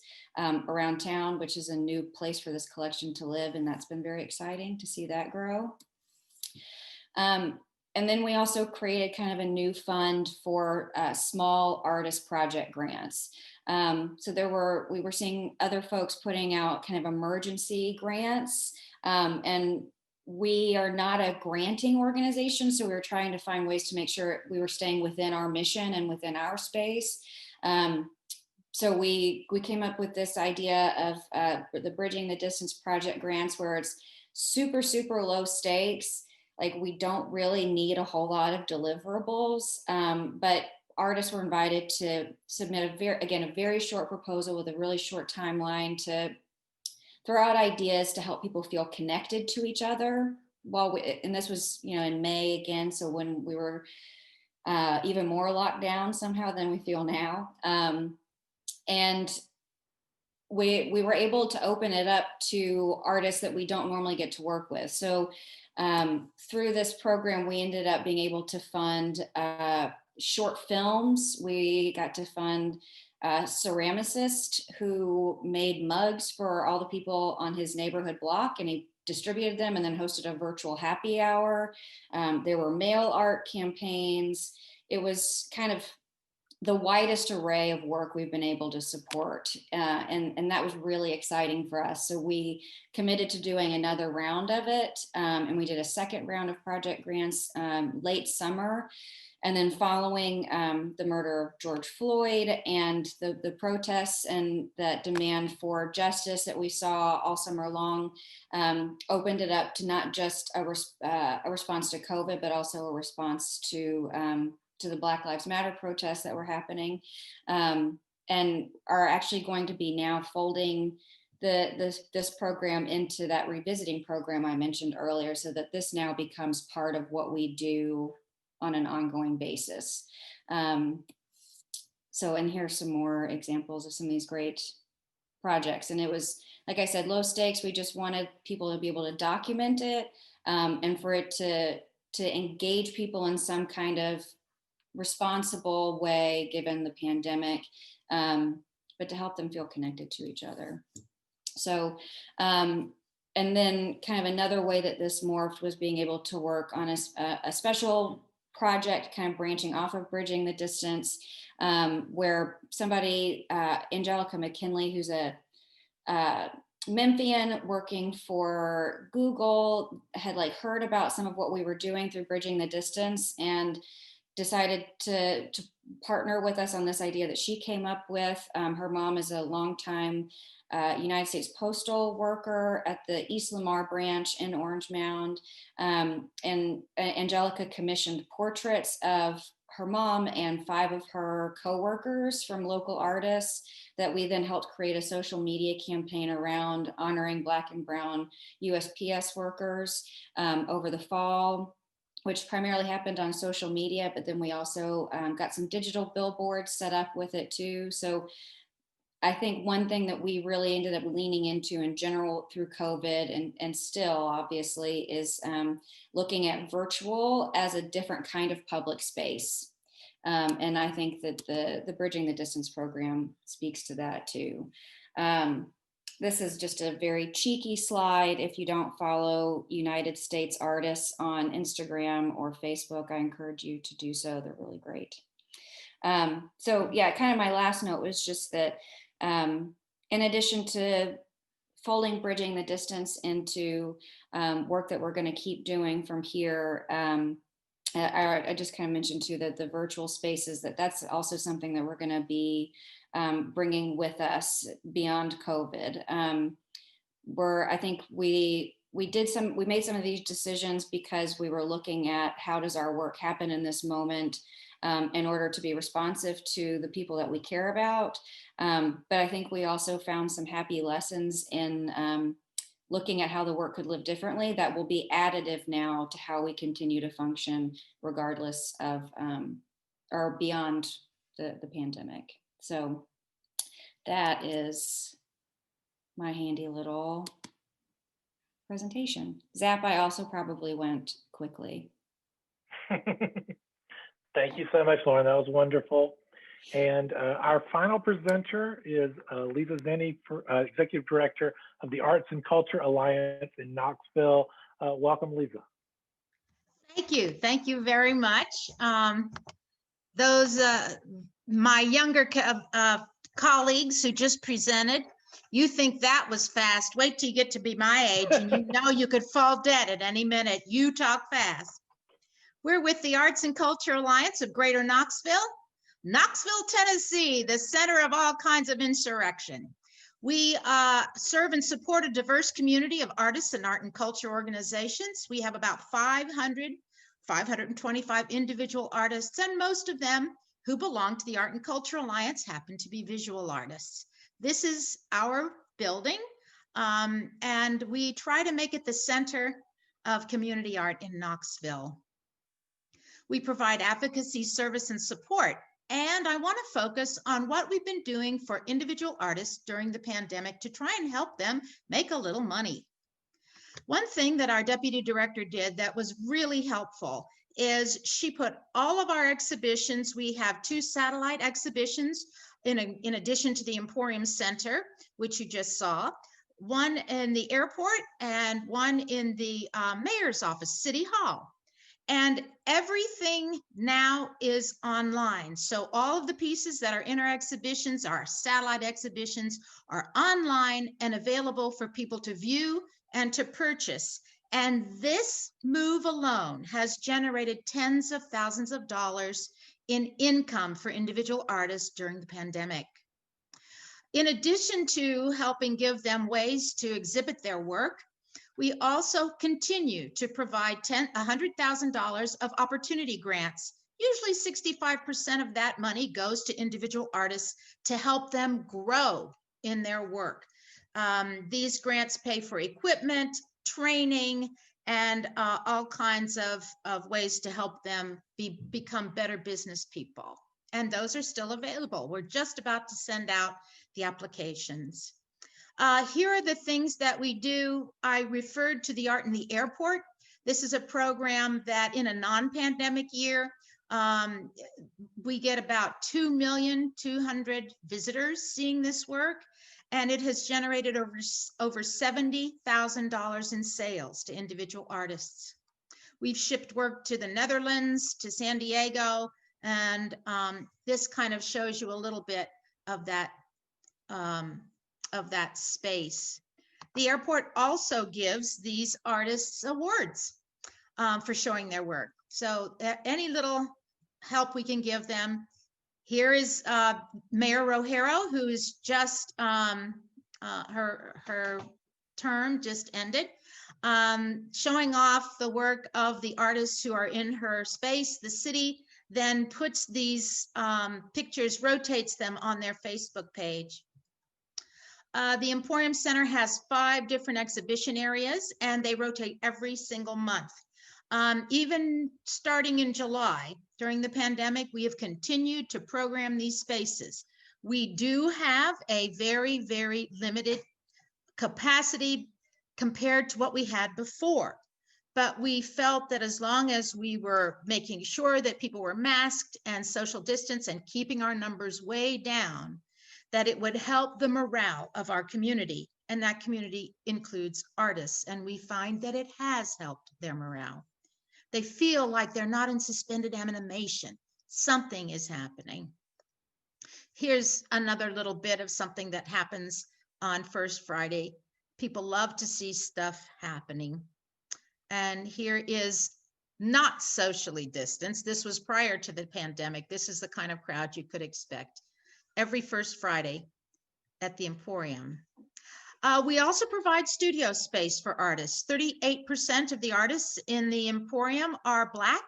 G: around town, which is a new place for this collection to live. And that's been very exciting to see that grow. then we also created kind of a new fund for small artist project grants. So we were seeing other folks putting out kind of emergency grants, and we are not a granting organization, so we were trying to find ways to make sure we were staying within our mission and within our space. So we came up with this idea of the Bridging the Distance project grants, where it's super, super low stakes. Like, we don't really need a whole lot of deliverables, but artists were invited to submit a very short proposal with a really short timeline to throw out ideas to help people feel connected to each other. And this was, in May again, so when we were even more locked down somehow than we feel now. And we were able to open it up to artists that we don't normally get to work with. So through this program, we ended up being able to fund short films. We got to fund a ceramicist who made mugs for all the people on his neighborhood block, and he distributed them and then hosted a virtual happy hour. There were mail art campaigns. It was kind of the widest array of work we've been able to support. And that was really exciting for us. So we committed to doing another round of it. And we did a second round of project grants late summer. And then following the murder of George Floyd and the protests and that demand for justice that we saw all summer long, opened it up to not just a response to COVID, but also a response to the Black Lives Matter protests that were happening, and are actually going to be now folding this program into that revisiting program I mentioned earlier, so that this now becomes part of what we do on an ongoing basis. And here's some more examples of some of these great projects. And it was, like I said, low stakes. We just wanted people to be able to document it, and for it to engage people in some kind of responsible way given the pandemic, but to help them feel connected to each other. So, and then kind of another way that this morphed was being able to work on a special project, kind of branching off of Bridging the Distance, where somebody, Angelica McKinley, who's a Memphian working for Google, had heard about some of what we were doing through Bridging the Distance and decided to partner with us on this idea that she came up with. Her mom is a longtime United States postal worker at the East Lamar branch in Orange Mound. And Angelica commissioned portraits of her mom and 5 of her coworkers from local artists that we then helped create a social media campaign around, honoring Black and Brown USPS workers over the fall, which primarily happened on social media, but then we also got some digital billboards set up with it too. So I think one thing that we really ended up leaning into in general through COVID, and still obviously, is looking at virtual as a different kind of public space. And I think that the Bridging the Distance program speaks to that too. This is just a very cheeky slide. If you don't follow United States artists on Instagram or Facebook, I encourage you to do so. They're really great. So yeah, kind of my last note was just that in addition to folding Bridging the Distance into work that we're going to keep doing from here, I just kind of mentioned too that the virtual spaces, that's also something that we're going to be bringing with us beyond COVID. I think we made some of these decisions because we were looking at how does our work happen in this moment in order to be responsive to the people that we care about. But I think we also found some happy lessons in looking at how the work could live differently that will be additive now to how we continue to function regardless of or beyond the pandemic. So that is my handy little presentation. Zap, I also probably went quickly.
A: Thank you so much, Lauren. That was wonderful. And our final presenter is Lisa Vinnie, Executive Director of the Arts and Culture Alliance in Knoxville. Welcome, Lisa.
E: Thank you very much. Those, my younger colleagues who just presented, you think that was fast. Wait till you get to be my age and you know you could fall dead at any minute. You talk fast. We're with the Arts and Culture Alliance of Greater Knoxville, Tennessee, the center of all kinds of insurrection. We serve and support a diverse community of artists and art and culture organizations. We have about 525 individual artists, and most of them who belong to the Art and Culture Alliance happen to be visual artists. This is our building, and we try to make it the center of community art in Knoxville. We provide advocacy, service, and support. And I want to focus on what we've been doing for individual artists during the pandemic to try and help them make a little money. One thing that our deputy director did that was really helpful is she put all of our exhibitions. We have 2 satellite exhibitions in addition to the Emporium Center, which you just saw, one in the airport and one in the mayor's office, City Hall. And everything now is online. So all of the pieces that are in our exhibitions, our satellite exhibitions, are online and available for people to view and to purchase. And this move alone has generated tens of thousands of dollars in income for individual artists during the pandemic. In addition to helping give them ways to exhibit their work, we also continue to provide $100,000 of opportunity grants. Usually 65% of that money goes to individual artists to help them grow in their work. These grants pay for equipment, training, and all kinds of ways to help them become better business people. And those are still available. We're just about to send out the applications. Here are the things that we do. I referred to the Art in the Airport. This is a program that in a non-pandemic year, we get about 2,200,000 visitors seeing this work, and it has generated over $70,000 in sales to individual artists. We've shipped work to the Netherlands, to San Diego, and this kind of shows you a little bit of that space. The airport also gives these artists awards for showing their work. So any little help we can give them. Here is Mayor Rojero, who is just, her term just ended, showing off the work of the artists who are in her space. The city then puts these pictures, rotates them on their Facebook page. The Emporium Center has 5 different exhibition areas, and they rotate every single month. Even starting in July, during the pandemic, we have continued to program these spaces. We do have a very, very limited capacity compared to what we had before. But we felt that as long as we were making sure that people were masked and social distance and keeping our numbers way down, that it would help the morale of our community. And that community includes artists. And we find that it has helped their morale. They feel like they're not in suspended animation. Something is happening. Here's another little bit of something that happens on First Friday. People love to see stuff happening. And here is not socially distanced. This was prior to the pandemic. This is the kind of crowd you could expect every First Friday at the Emporium. We also provide studio space for artists. 38% of the artists in the Emporium are Black.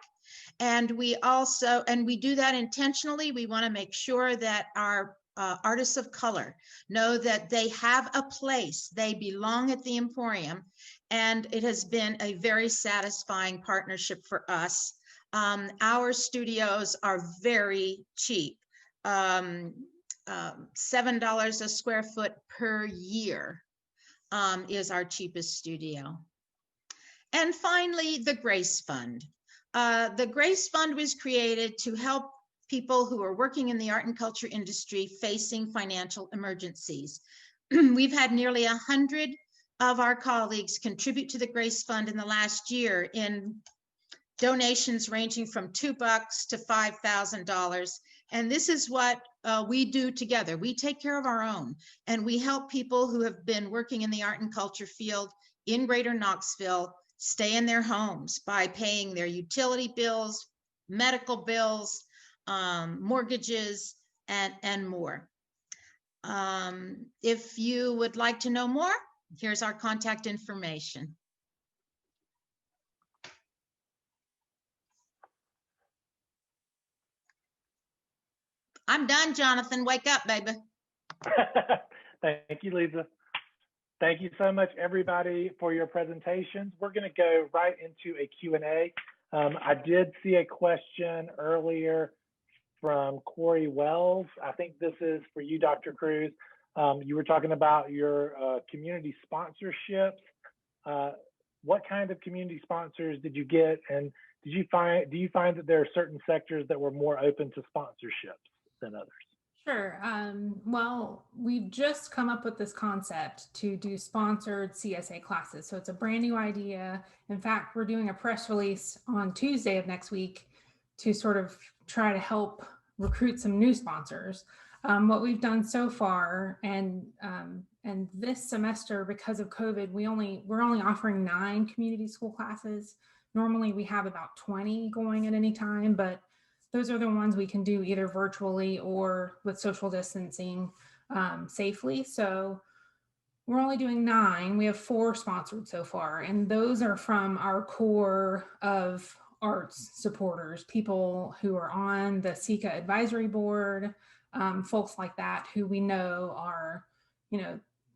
E: And we do that intentionally. We want to make sure that our artists of color know that they have a place. They belong at the Emporium. And it has been a very satisfying partnership for us. Our studios are very cheap. $7 a square foot per year is our cheapest studio. And finally, the Grace Fund. The Grace Fund was created to help people who are working in the art and culture industry facing financial emergencies. We've had nearly 100 of our colleagues contribute to the Grace Fund in the last year in donations ranging from $2 to $5,000. And this is what we do together. We take care of our own, and we help people who have been working in the art and culture field in Greater Knoxville stay in their homes by paying their utility bills, medical bills, mortgages, and more. If you would like to know more, here's our contact information. I'm done, Jonathan. Wake up, baby.
A: Thank you, Lisa. Thank you so much, everybody, for your presentations. We're going to go right into a Q&A. I did see a question earlier from Corey Wells. I think this is for you, Dr. Cruz. You were talking about your community sponsorships. What kind of community sponsors did you get, and do you find that there are certain sectors that were more open to sponsorships than others?
C: Sure. Well, we've just come up with this concept to do sponsored CSA classes. So it's a brand new idea. In fact, we're doing a press release on Tuesday of next week to sort of try to help recruit some new sponsors. What we've done so far, and this semester, because of COVID, we're only offering 9 community school classes. Normally we have about 20 going at any time, but those are the ones we can do either virtually or with social distancing safely. So we're only doing 9. We have 4 sponsored so far, and those are from our core of arts supporters, people who are on the SECA advisory board, folks like that who we know are,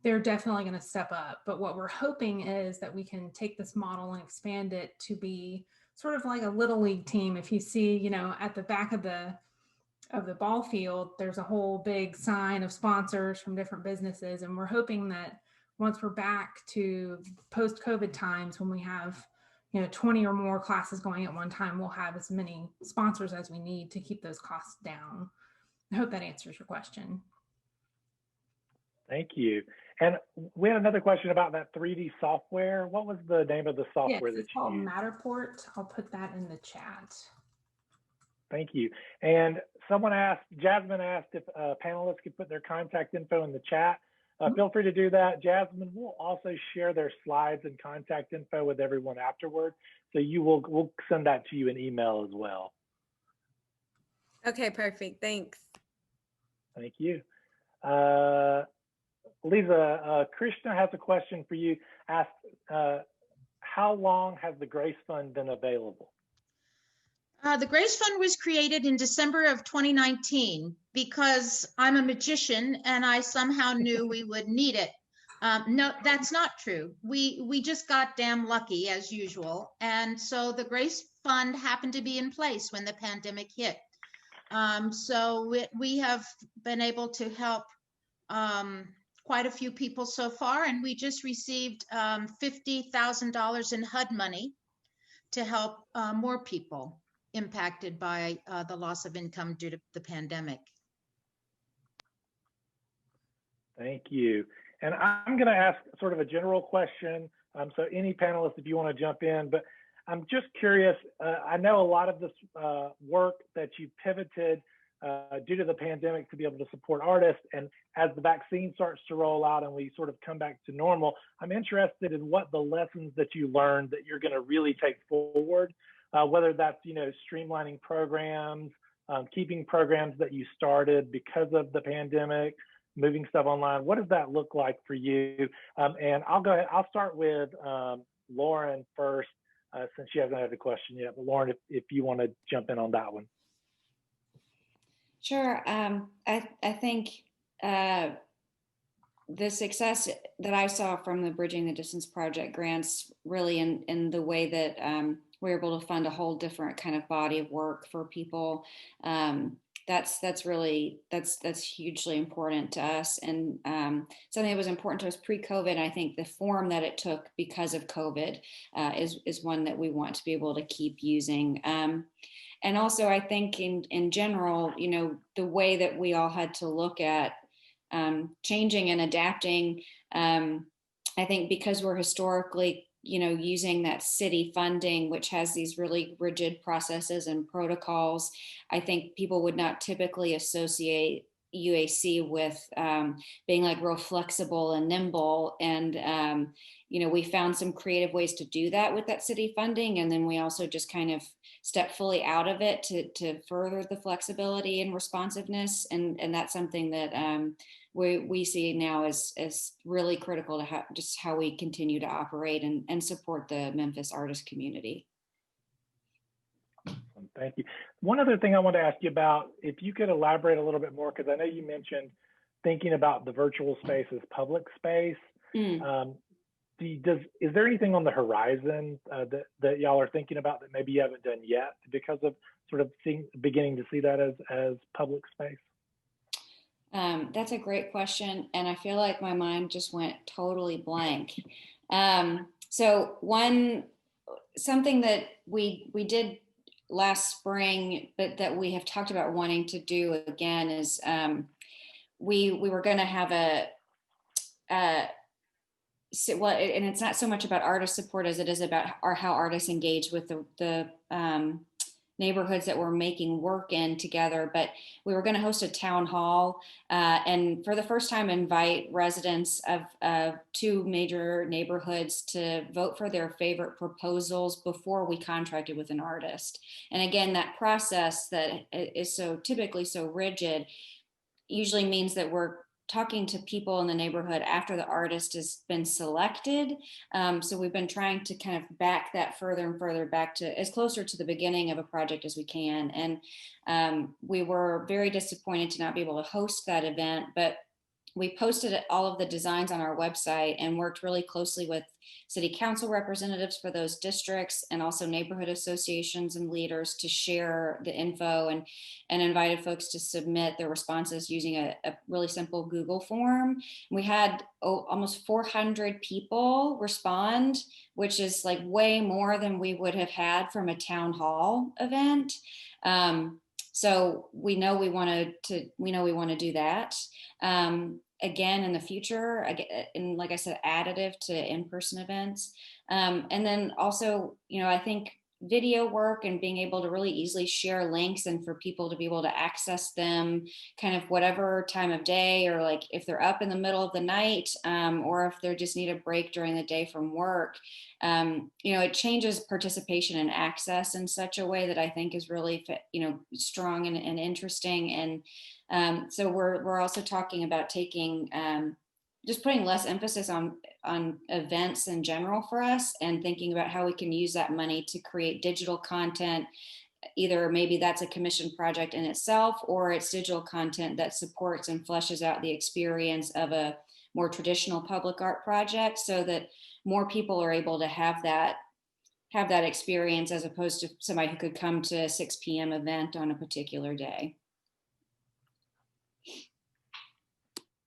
C: they're definitely going to step up. But what we're hoping is that we can take this model and expand it to be sort of like a little league team. If you see, at the back of the ball field, there's a whole big sign of sponsors from different businesses. And we're hoping that once we're back to post-COVID times, when we have, 20 or more classes going at one time, we'll have as many sponsors as we need to keep those costs down. I hope that answers your question.
A: Thank you. And we had another question about that 3D software. What was the name of the software that
C: it's called
A: you used?
C: Matterport. I'll put that in the chat.
A: Thank you. And Jasmine asked if panelists could put their contact info in the chat. Feel free to do that. Jasmine will also share their slides and contact info with everyone afterward. So we'll send that to you in email as well.
F: Okay, perfect. Thanks.
A: Thank you. Lisa, Krishna has a question for you. Asked, how long has the Grace Fund been available?
E: The Grace Fund was created in December of 2019 because I'm a magician and I somehow knew we would need it. No, that's not true. We just got damn lucky as usual. And so the Grace Fund happened to be in place when the pandemic hit. So we have been able to help quite a few people so far, and we just received $50,000 in HUD money to help more people impacted by the loss of income due to the pandemic.
A: Thank you. And I'm going to ask sort of a general question. So any panelists, if you want to jump in, but I'm just curious. I know a lot of this work that you pivoted due to the pandemic to be able to support artists. And as the vaccine starts to roll out and we sort of come back to normal, I'm interested in what the lessons that you learned that you're going to really take forward, whether that's, streamlining programs, keeping programs that you started because of the pandemic, moving stuff online. What does that look like for you? And I'll start with Lauren first, since she hasn't had a question yet. But Lauren, if you want to jump in on that one.
G: Sure. I think the success that I saw from the Bridging the Distance Project grants really in the way that we're able to fund a whole different kind of body of work for people. That's hugely important to us, and something that was important to us pre-COVID. I think the form that it took because of COVID is one that we want to be able to keep using. And also, I think in general, the way that we all had to look at changing and adapting. I think because we're historically using that city funding, which has these really rigid processes and protocols. I think people would not typically associate UAC with being like real flexible and nimble. And, we found some creative ways to do that with that city funding. And then we also just kind of stepped fully out of it to further the flexibility and responsiveness. And that's something that we see now as really critical to just how we continue to operate and support the Memphis artist community.
A: Thank you. One other thing I want to ask you about, if you could elaborate a little bit more, because I know you mentioned thinking about the virtual space as public space. Is there anything on the horizon that y'all are thinking about that maybe you haven't done yet because of sort of beginning to see that as public space?
G: That's a great question. And I feel like my mind just went totally blank. So something that we did last spring, but that we have talked about wanting to do again is we were going to have and it's not so much about artist support as it is about how artists engage with the neighborhoods that we're making work in together. But we were going to host a town hall and for the first time invite residents of 2 major neighborhoods to vote for their favorite proposals before we contracted with an artist. And again, that process that is so typically so rigid usually means that we're talking to people in the neighborhood after the artist has been selected. So we've been trying to kind of back that further and further back to as closer to the beginning of a project as we can. And we were very disappointed to not be able to host that event, but we posted all of the designs on our website and worked really closely with city council representatives for those districts and also neighborhood associations and leaders to share the info and invited folks to submit their responses using a really simple Google form. We had almost 400 people respond, which is like way more than we would have had from a town hall event. So we know we want to do that. Again, in the future, and like I said, additive to in-person events. And then also, I think video work and being able to really easily share links and for people to be able to access them kind of whatever time of day, or like if they're up in the middle of the night or if they just need a break during the day from work. It changes participation and access in such a way that I think is really, strong and interesting. And so we're also talking about taking just putting less emphasis on events in general for us and thinking about how we can use that money to create digital content. Either maybe that's a commission project in itself, or it's digital content that supports and fleshes out the experience of a more traditional public art project, so that more people are able to have that experience as opposed to somebody who could come to a 6 p.m. event on a particular day.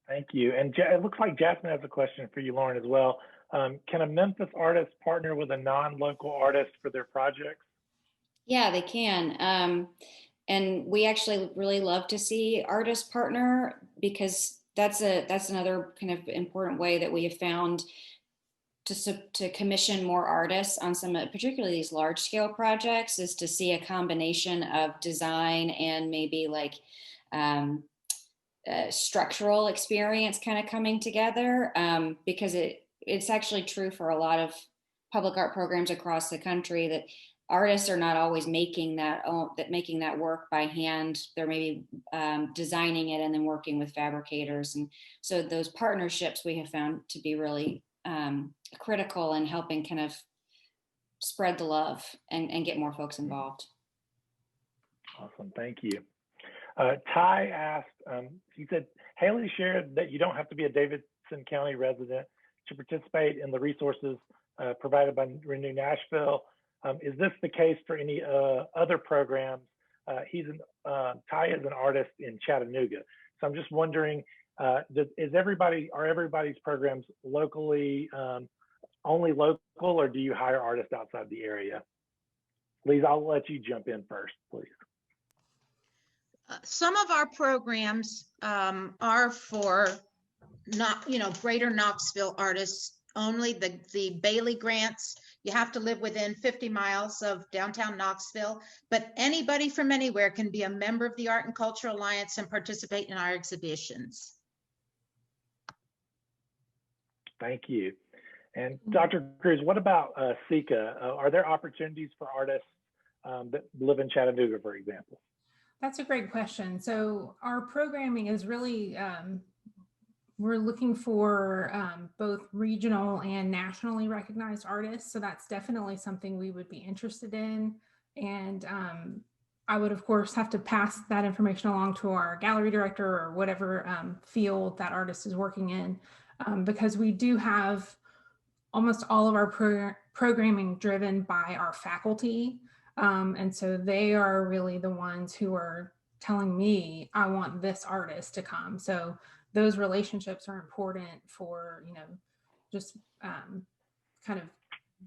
A: Thank you. And it looks like Jasmine has a question for you, Lauren, as well. Can a Memphis artist partner with a non-local artist for their projects?
G: Yeah, they can. And we actually really love to see artists partner, because that's another kind of important way that we have found to commission more artists on some, particularly these large scale projects, is to see a combination of design and maybe like structural experience kind of coming together, because it's actually true for a lot of public art programs across the country that artists are not always making that work by hand. They're maybe designing it and then working with fabricators. And so those partnerships we have found to be really critical in helping kind of spread the love and get more folks involved.
A: Awesome, thank you. Ty asked, he said, Haley shared that you don't have to be a Davidson County resident to participate in the resources provided by Renew Nashville. Is this the case for any other programs? Ty is an artist in Chattanooga. So I'm just wondering, are everybody's programs locally, only local, or do you hire artists outside the area? Lisa, I'll let you jump in first, please.
E: Some of our programs are for greater Knoxville artists only, the Bailey grants. You have to live within 50 miles of downtown Knoxville, but anybody from anywhere can be a member of the Art and Culture Alliance and participate in our exhibitions.
A: Thank you. And Dr. Cruz, what about SECA? Are there opportunities for artists that live in Chattanooga, for example?
C: That's a great question. So our programming is really, we're looking for both regional and nationally recognized artists. So that's definitely something we would be interested in. And I would, of course, have to pass that information along to our gallery director or whatever field that artist is working in, because we do have almost all of our programming driven by our faculty. And so they are really the ones who are telling me, I want this artist to come. So those relationships are important for, just kind of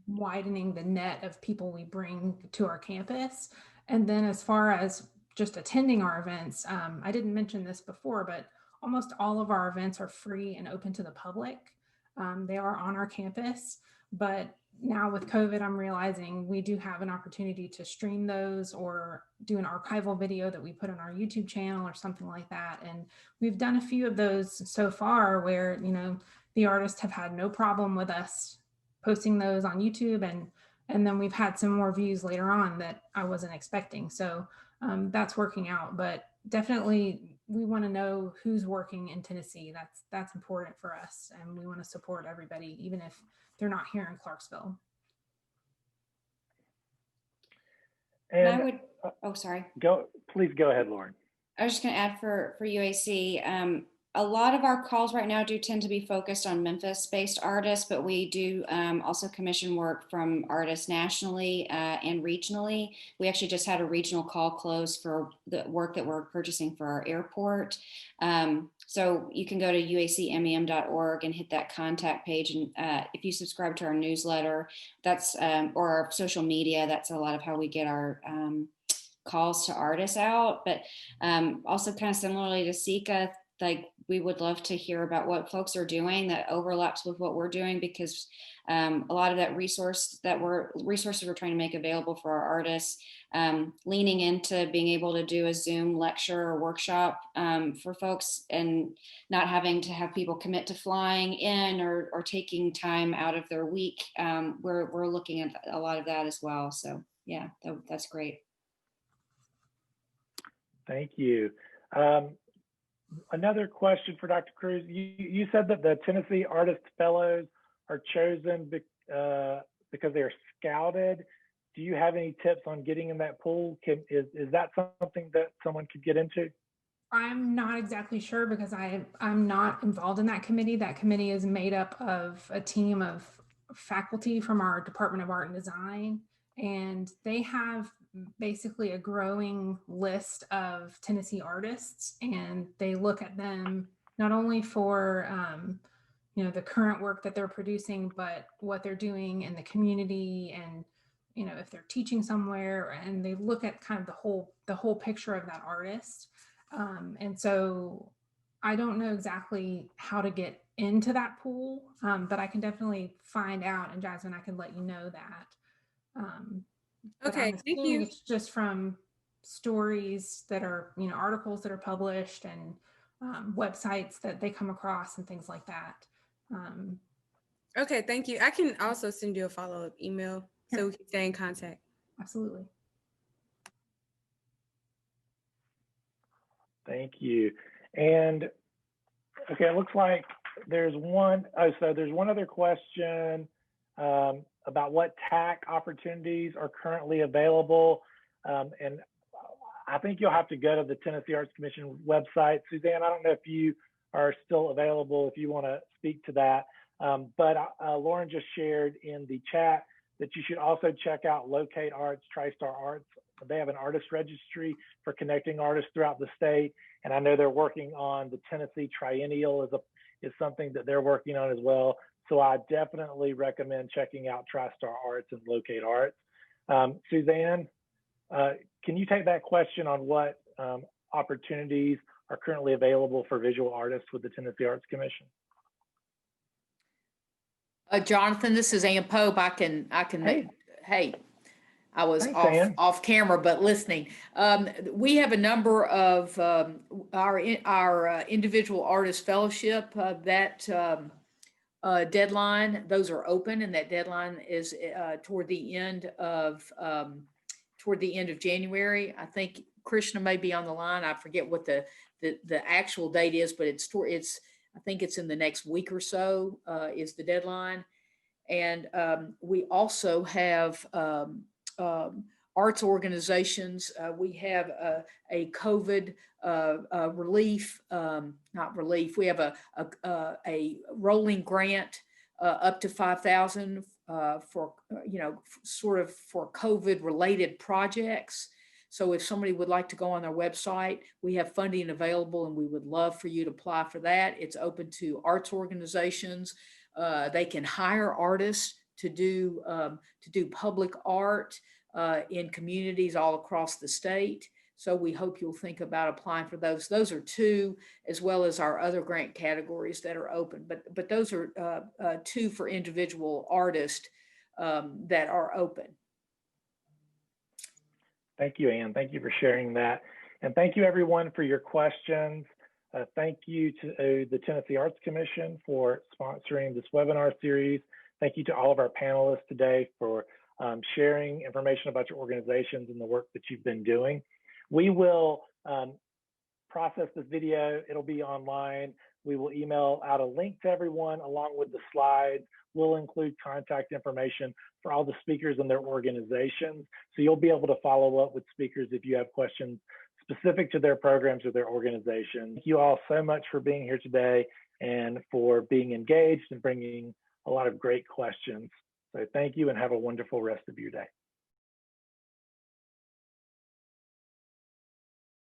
C: widening the net of people we bring to our campus. And then as far as just attending our events, I didn't mention this before, but almost all of our events are free and open to the public. They are on our campus, but now with COVID, I'm realizing we do have an opportunity to stream those or do an archival video that we put on our YouTube channel or something like that. And we've done a few of those so far where, the artists have had no problem with us posting those on YouTube. And then we've had some more views later on that I wasn't expecting. So that's working out, but definitely we want to know who's working in Tennessee. That's important for us. And we want to support everybody, even if they're not here in Clarksville.
A: And
G: I would, oh, sorry.
A: Please go ahead, Lauren.
G: I was just going to add for UAC, a lot of our calls right now do tend to be focused on Memphis-based artists, but we do also commission work from artists nationally and regionally. We actually just had a regional call close for the work that we're purchasing for our airport. So you can go to uacmem.org and hit that contact page. And if you subscribe to our newsletter, that's or our social media, that's a lot of how we get our calls to artists out. But also kind of similarly to SECA, like we would love to hear about what folks are doing that overlaps with what we're doing, because a lot of that resources we're trying to make available for our artists, leaning into being able to do a Zoom lecture or workshop for folks and not having to have people commit to flying in or taking time out of their week. We're looking at a lot of that as well. So yeah, that's great.
A: Thank you. Another question for Dr. Cruz. You said that the Tennessee Artist Fellows are chosen because they are scouted. Do you have any tips on getting in that pool? Is that something that someone could get into?
C: I'm not exactly sure because I'm not involved in that committee. That committee is made up of a team of faculty from our Department of Art and Design, and they have basically a growing list of Tennessee artists, and they look at them not only for the current work that they're producing, but what they're doing in the community, and if they're teaching somewhere, and they look at kind of the whole picture of that artist. And so I don't know exactly how to get into that pool, but I can definitely find out, and Jasmine, I can let you know that.
F: Okay, thank you.
C: It's just from stories that are, articles that are published and websites that they come across and things like that.
F: Okay, thank you. I can also send you a follow-up email so we can stay in contact.
C: Absolutely.
A: Thank you. And okay, it looks like there's one other question about what TAC opportunities are currently available. And I think you'll have to go to the Tennessee Arts Commission website. Suzanne, I don't know if you are still available, if you want to speak to that. But Lauren just shared in the chat that you should also check out Locate Arts, TriStar Arts. They have an artist registry for connecting artists throughout the state. And I know they're working on the Tennessee Triennial is something that they're working on as well. So I definitely recommend checking out TriStar Arts and Locate Arts. Suzanne, can you take that question on what opportunities are currently available for visual artists with the Tennessee Arts Commission?
B: Jonathan, this is Ann Pope. I can make, hey, I was
A: Thanks, Ann.
B: off camera, but listening. We have a number of our individual artist fellowship deadline. Those are open, and that deadline is toward the end of January. I think Krishna may be on the line. I forget what the actual date is, but I think it's in the next week or so is the deadline. And we also have arts organizations. We have a COVID relief, not relief. We have a rolling grant up to 5,000 for sort of for COVID related projects. So if somebody would like to go on their website, we have funding available, and we would love for you to apply for that. It's open to arts organizations. They can hire artists to do public art in communities all across the state. So we hope you'll think about applying for those. Those are two, as well as our other grant categories that are open. But those are two for individual artists that are open.
A: Thank you, Ann. Thank you for sharing that. And thank you, everyone, for your questions. Thank you to the Tennessee Arts Commission for sponsoring this webinar series. Thank you to all of our panelists today for sharing information about your organizations and the work that you've been doing. We will process this video. It'll be online. We will email out a link to everyone along with the slides. We'll include contact information for all the speakers and their organizations. So you'll be able to follow up with speakers if you have questions specific to their programs or their organization. Thank you all so much for being here today and for being engaged and bringing a lot of great questions. So thank you and have a wonderful rest of your day.